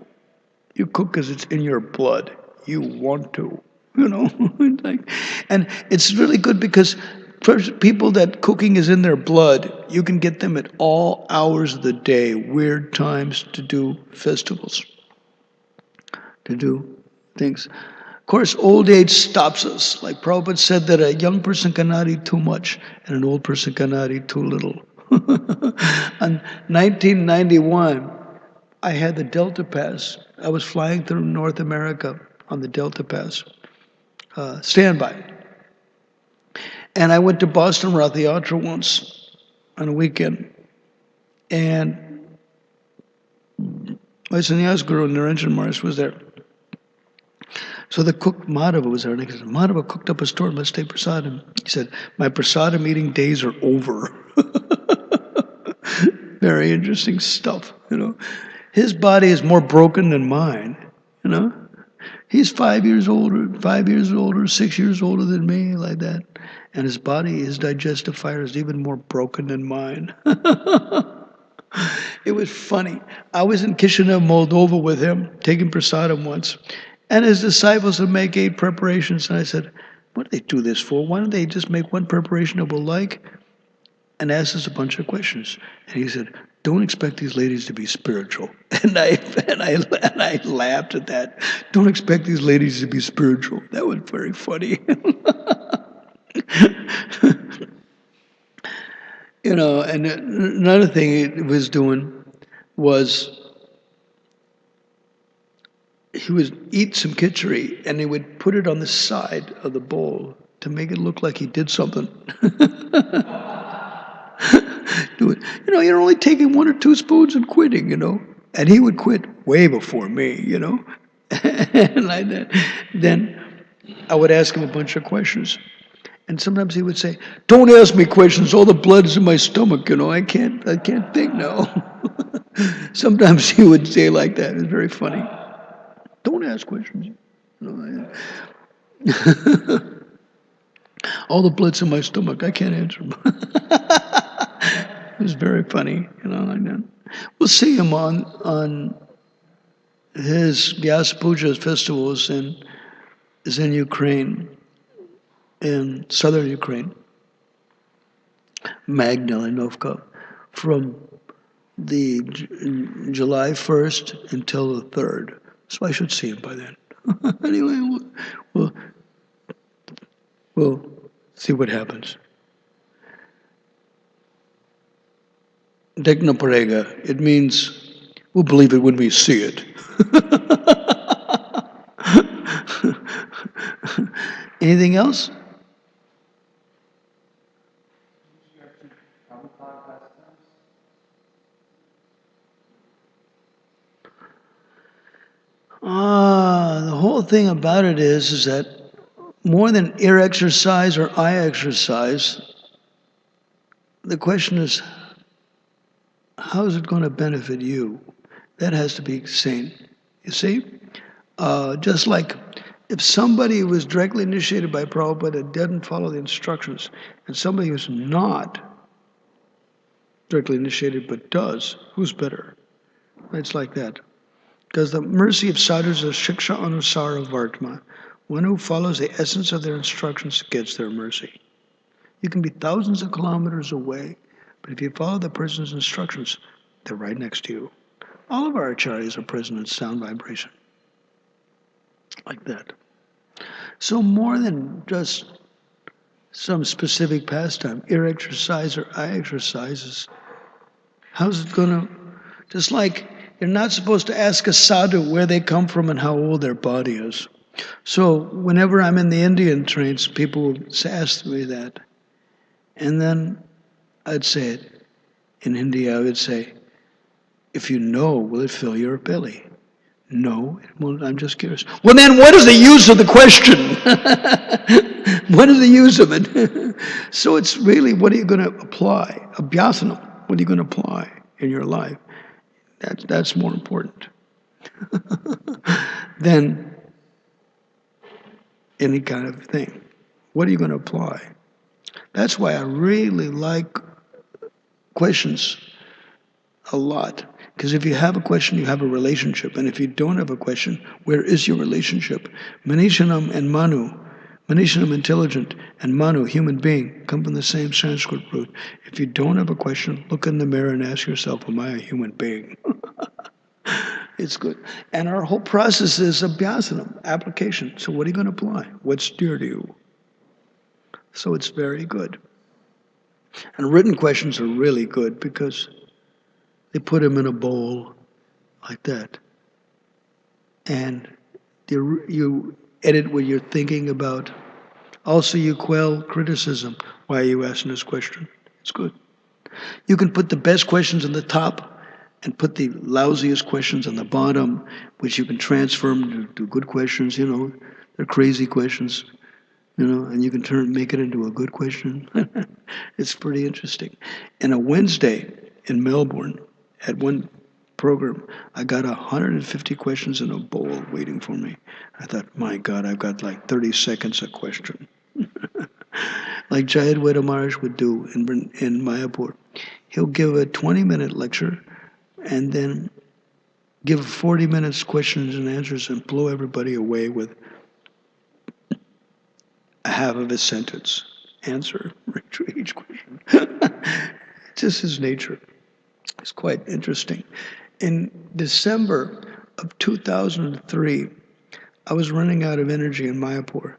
You cook because it's in your blood. you want to, like, and it's really good because people that cooking is in their blood, you can get them at all hours of the day, weird times to do festivals, to do things. Of course, old age stops us. Like Prabhupada said that a young person cannot eat too much and an old person cannot eat too little. In 1991, I had the Delta Pass. I was flying through North America on the Delta Pass, standby. And I went to Boston Rath Yatra once on a weekend. And my sannyas guru, Niranjan Maharaj, was there. So the cook, Madhava, was there. And he said, Madhava cooked up a store, let's take prasadam. He said, my prasadam eating days are over. Very interesting stuff, His body is more broken than mine, He's 5 years older, 6 years older than me, like that. And his body, his digestive fire is even more broken than mine. It was funny. I was in Chisinau, Moldova with him, taking prasadam once. And his disciples would make 8 preparations. And I said, what do they do this for? Why don't they just make one preparation that we'll like? And asked us a bunch of questions. And he said, don't expect these ladies to be spiritual. And I laughed at that. Don't expect these ladies to be spiritual. That was very funny. And another thing he was doing was he would eat some khichdi and he would put it on the side of the bowl to make it look like he did something. Do it. You're only taking 1 or 2 spoons and quitting, And he would quit way before me, And like that. Then I would ask him a bunch of questions. And sometimes he would say, don't ask me questions, all the blood's in my stomach, I can't think now. Sometimes he would say like that. It was very funny. Don't ask questions. All the blood's in my stomach, I can't answer them. It was very funny, like that. We'll see him on his Vyasa Puja festivals is in Ukraine, in southern Ukraine, Magdalenovka, from the July 1st until the 3rd. So I should see him by then. Anyway, we'll see what happens. Dekna parega. It means we'll believe it when we see it. Anything else? The whole thing about it is that more than ear exercise or eye exercise, the question is, how is it going to benefit you? That has to be seen. You see? Just like if somebody was directly initiated by Prabhupada and didn't follow the instructions, and somebody who's not directly initiated but does, who's better? It's like that. Because the mercy of sadhus is shiksha anusara vartma. One who follows the essence of their instructions gets their mercy. You can be thousands of kilometers away, but if you follow the person's instructions, they're right next to you. All of our acharyas are present in sound vibration. Like that. So more than just some specific pastime, ear exercise or eye exercises, how's it going to, just like you're not supposed to ask a sadhu where they come from and how old their body is. So whenever I'm in the Indian trains, people will ask me that. And then I'd say it. In Hindi, I would say, if you know, will it fill your belly? No, it won't. I'm just curious. Well, then what is the use of the question? What is the use of it? So it's really, what are you going to apply? Abhyasanam. What are you going to apply in your life? That's more important than any kind of thing. What are you going to apply? That's why I really like questions A lot. Because if you have a question, you have a relationship. And if you don't have a question, where is your relationship? Manishanam and Manu, Manishanam, intelligent, and Manu, human being, come from the same Sanskrit root. If you don't have a question, look in the mirror and ask yourself, am I a human being? It's good. And our whole process is abhyasanam, application. So what are you going to apply? What's dear to you? So it's very good. And written questions are really good because they put them in a bowl like that. And you edit what you're thinking about. Also, you quell criticism. Why are you asking this question? It's good. You can put the best questions on the top and put the lousiest questions on the bottom, which you can transform to good questions. They're crazy questions, and you can make it into a good question. It's pretty interesting. And a Wednesday in Melbourne, at one program, I got 150 questions in a bowl waiting for me. I thought, my God, I've got like 30 seconds a question. Like Jayadvaita Maharaj would do in Mayapur. He'll give a 20-minute lecture and then give 40 minutes questions and answers and blow everybody away with a half of a sentence answer to each question. Just his nature. It's quite interesting. In December of 2003, I was running out of energy in Mayapur.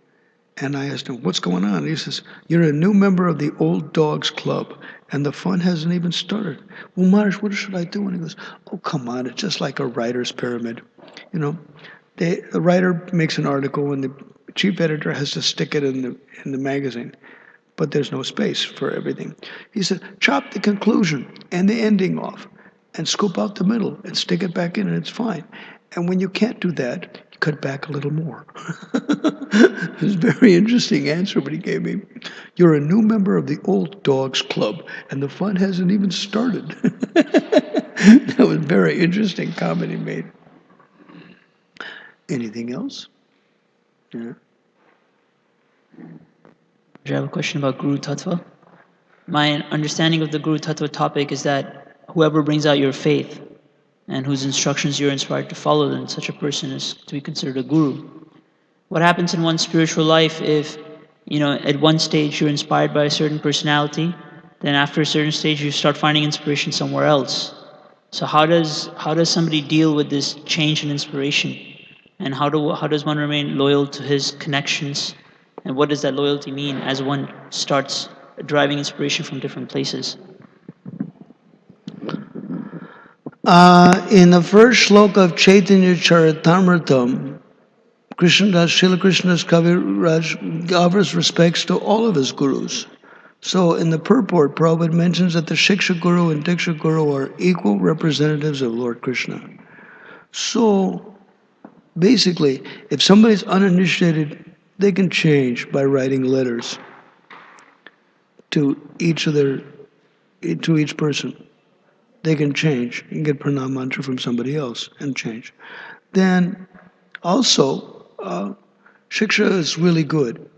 And I asked him, what's going on? And he says, you're a new member of the Old Dogs Club, and the fun hasn't even started. Well, Maharaj, what should I do? And he goes, oh, come on, it's just like a writer's pyramid. The writer makes an article, and the chief editor has to stick it in the magazine. But there's no space for everything. He said, chop the conclusion and the ending off, and scoop out the middle, and stick it back in, and it's fine. And when you can't do that, you cut back a little more. It was a very interesting answer, but he gave me. You're a new member of the Old Dogs Club, and the fun hasn't even started. That was a very interesting comment he made. Anything else? Yeah. I have a question about Guru Tattva. My understanding of the Guru Tattva topic is that whoever brings out your faith and whose instructions you're inspired to follow, then such a person is to be considered a guru. What happens in one's spiritual life if, at one stage you're inspired by a certain personality, then after a certain stage you start finding inspiration somewhere else? So how does somebody deal with this change in inspiration? And how does one remain loyal to his connections? And what does that loyalty mean as one starts deriving inspiration from different places? In the first shloka of Chaitanya Charitamrita, Srila Krishnadas Kaviraj offers respects to all of his gurus. So in the purport, Prabhupada mentions that the Shiksha Guru and Diksha Guru are equal representatives of Lord Krishna. So basically, if somebody's uninitiated, they can change by writing letters to each person. They can change. You can get pranam mantra from somebody else and change. Then also, shiksha is really good.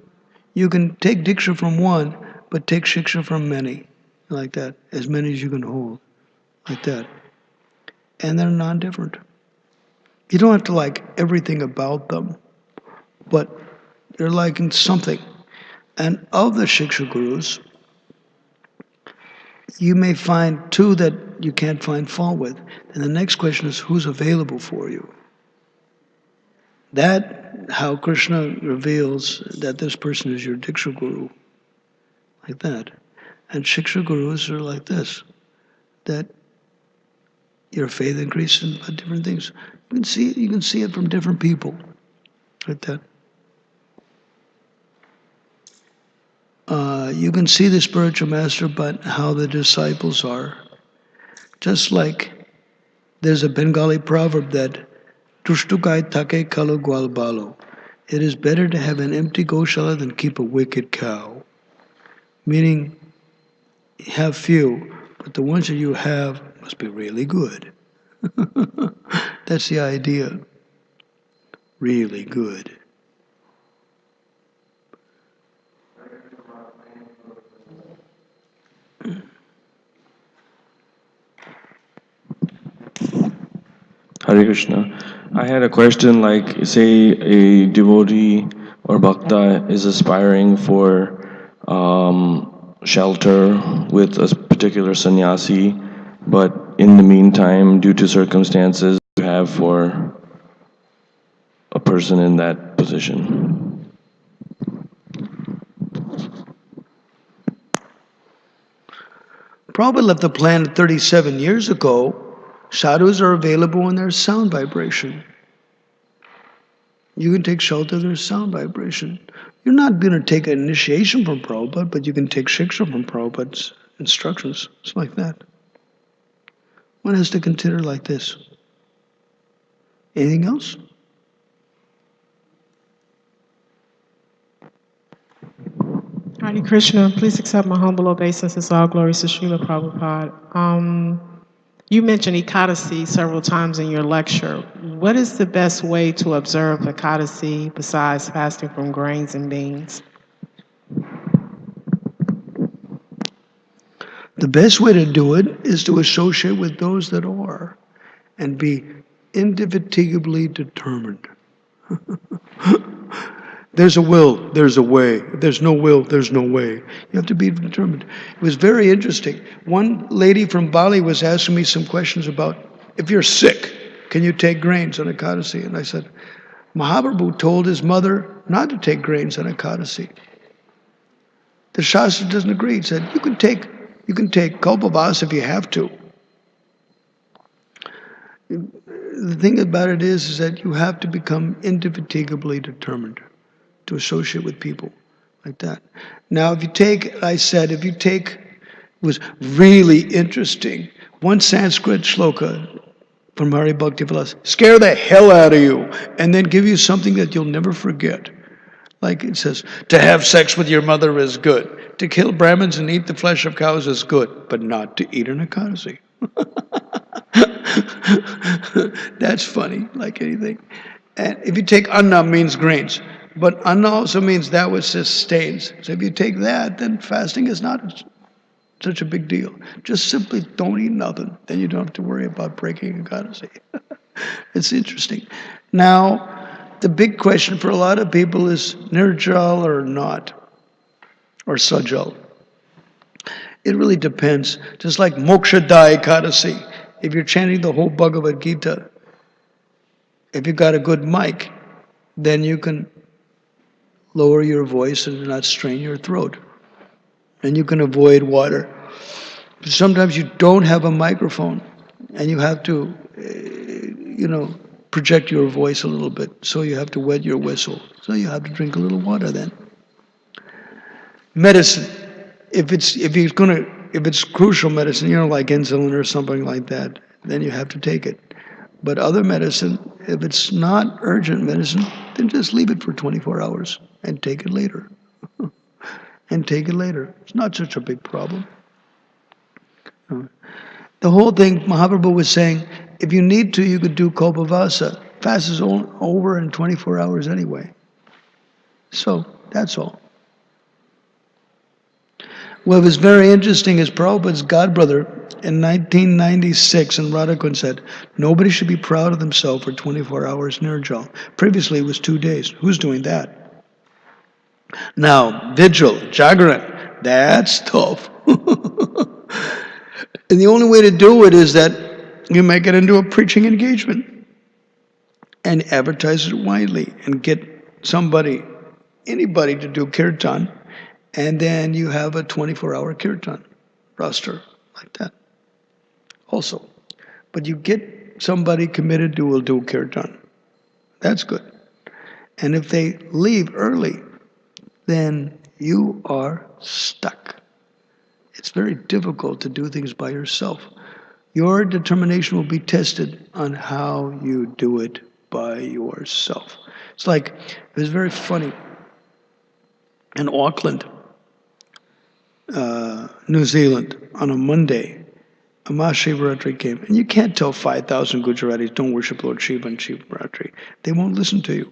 You can take diksha from one, but take shiksha from many, like that, as many as you can hold, like that. And they're non-different. You don't have to like everything about them, but they're liking something. And of the shiksha gurus, you may find two that you can't find fault with. And the next question is, who's available for you? That, how Krishna reveals that this person is your Diksha Guru, like that. And Shiksha Gurus are like this, that your faith increases by different things. You can see it from different people, like that. You can see the spiritual master, but how the disciples are. Just like there's a Bengali proverb that Tushtukai take kalu gwal balo. It is better to have an empty goshala than keep a wicked cow. Meaning, have few, but the ones that you have must be really good. That's the idea. Really good. Hare Krishna. I had a question like, say, a devotee or bhakta is aspiring for shelter with a particular sannyasi, but in the meantime, due to circumstances, you have for a person in that position. Prabhupada left the planet 37 years ago. Sadhus are available when there's sound vibration. You can take shelter, there's sound vibration. You're not going to take an initiation from Prabhupada, but you can take shiksha from Prabhupada's instructions. It's like that. One has to consider like this. Anything else? Hare Krishna, please accept my humble obeisances. All glories to Srila Prabhupada. You mentioned Ekadasi several times in your lecture. What is the best way to observe Ekadasi besides fasting from grains and beans? The best way to do it is to associate with those that are and be indefatigably determined. There's a will, there's a way. If there's no will, there's no way. You have to be determined. It was very interesting. One lady from Bali was asking me some questions about, if you're sick, can you take grains on Ekadasi? And I said, Mahaprabhu told his mother not to take grains on Ekadasi. The Shastra doesn't agree. It said, you can take Kalpavas if you have to. The thing about it is that you have to become indefatigably determined to associate with people like that. Now, it was really interesting. One Sanskrit shloka from Hari Bhakti Vilas, scare the hell out of you, and then give you something that you'll never forget. Like it says, to have sex with your mother is good. To kill Brahmins and eat the flesh of cows is good, but not to eat an Ekadasi. That's funny, like anything. And if you take anna, means grains. But anna also means that which sustains. So if you take that, then fasting is not such a big deal. Just simply don't eat nothing. Then you don't have to worry about breaking Ekadasi. It's interesting. Now, the big question for a lot of people is nirjal or not, or sajal. It really depends. Just like Mokshada Ekadasi. If you're chanting the whole Bhagavad Gita, if you've got a good mic, then you can lower your voice and not strain your throat. And you can avoid water. But sometimes you don't have a microphone and you have to, project your voice a little bit. So you have to wet your whistle. So you have to drink a little water then. Medicine. If it's crucial medicine, like insulin or something like that, then you have to take it. But other medicine, if it's not urgent medicine, then just leave it for 24 hours and take it later. And take it later. It's not such a big problem. The whole thing, Mahaprabhu was saying, if you need to, you could do Kalpavasa. Fast is over in 24 hours anyway. So, that's all. What was very interesting is Prabhupada's godbrother in 1996 in Radhakund said, nobody should be proud of themselves for 24 hours nirjal. Previously it was 2 days. Who's doing that? Now, vigil, jagaran, that's tough. And the only way to do it is that you make it into a preaching engagement and advertise it widely and get anybody to do kirtan. And then you have a 24-hour kirtan roster like that also. But you get somebody committed who will do kirtan. That's good. And if they leave early, then you are stuck. It's very difficult to do things by yourself. Your determination will be tested on how you do it by yourself. It's like, it was very funny. In Auckland, New Zealand, on a Monday, a Mahashivaratri came. And you can't tell 5,000 Gujaratis don't worship Lord Shiva on Shivaratri. They won't listen to you.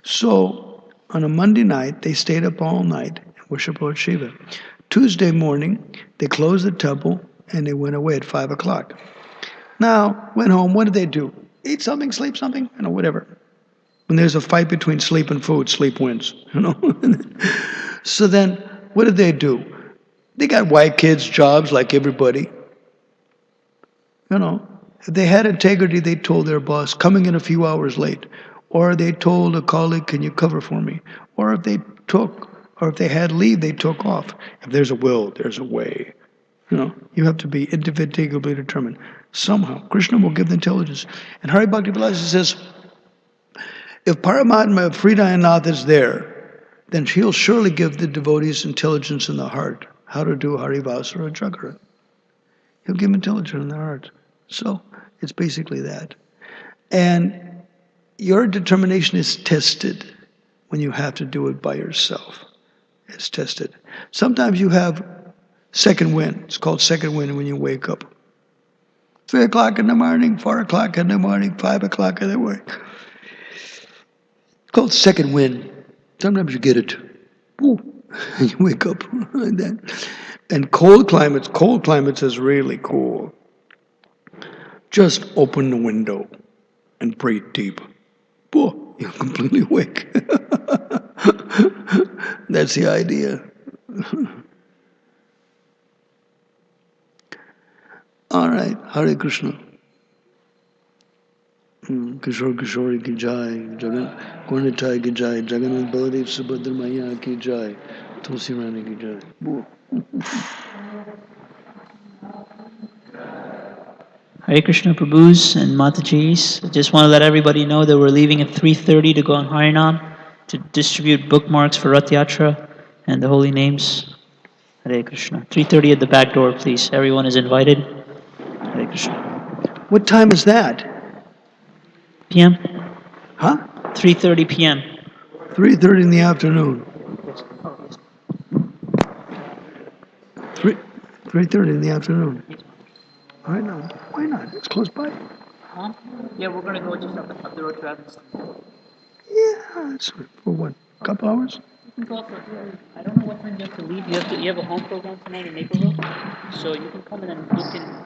So, on a Monday night, they stayed up all night and worshiped Lord Shiva. Tuesday morning, they closed the temple and they went away at 5 o'clock. Now, went home, what did they do? Eat something, sleep something, whatever. When there's a fight between sleep and food, sleep wins. So then, what did they do? They got white kids jobs like everybody. If they had integrity, they told their boss, coming in a few hours late. Or they told a colleague, can you cover for me? Or if they had leave, they took off. If there's a will, there's a way. You have to be indefatigably determined. Somehow, Krishna will give the intelligence. And Hari Bhakti Vilasa says, if Paramatma, Fridayannath is there, then he'll surely give the devotees intelligence in the heart, how to do Harivasa or Jagara. He'll give intelligence in the heart. So, it's basically that. And your determination is tested when you have to do it by yourself. It's tested. Sometimes you have second wind. It's called second wind when you wake up. 3 o'clock in the morning, 4 o'clock in the morning, 5 o'clock in the morning. It's called second wind. Sometimes you get it. Woo, and you wake up like that. And cold climates is really cool. Just open the window and breathe deep. Whoa, you're completely awake. That's the idea. All right, Hare Krishna. Kishore Kishori ki jai, Jagan Gornitai ki jai, Jagannath Baladev Subhadra Maya ki jai, Tulsi Rani ki jai. Hare Krishna Prabhus and Matajis. I just want to let everybody know that we're leaving at 3:30 to go on Harinam to distribute bookmarks for Rath Yatra and the holy names. Hare Krishna. 3:30 at the back door, please. Everyone is invited. Hare Krishna. What time is that? PM? Huh? 3:30 PM. 3:30 in the afternoon. 3:30 in the afternoon. All right, now, why not? It's close by. Huh? Yeah, we're going to go just up the road to Evanston. Yeah, it's for what? Couple hours? You can go for, I don't know what time you have to leave. You have a home program tonight in Naperville, so you can come in and look in.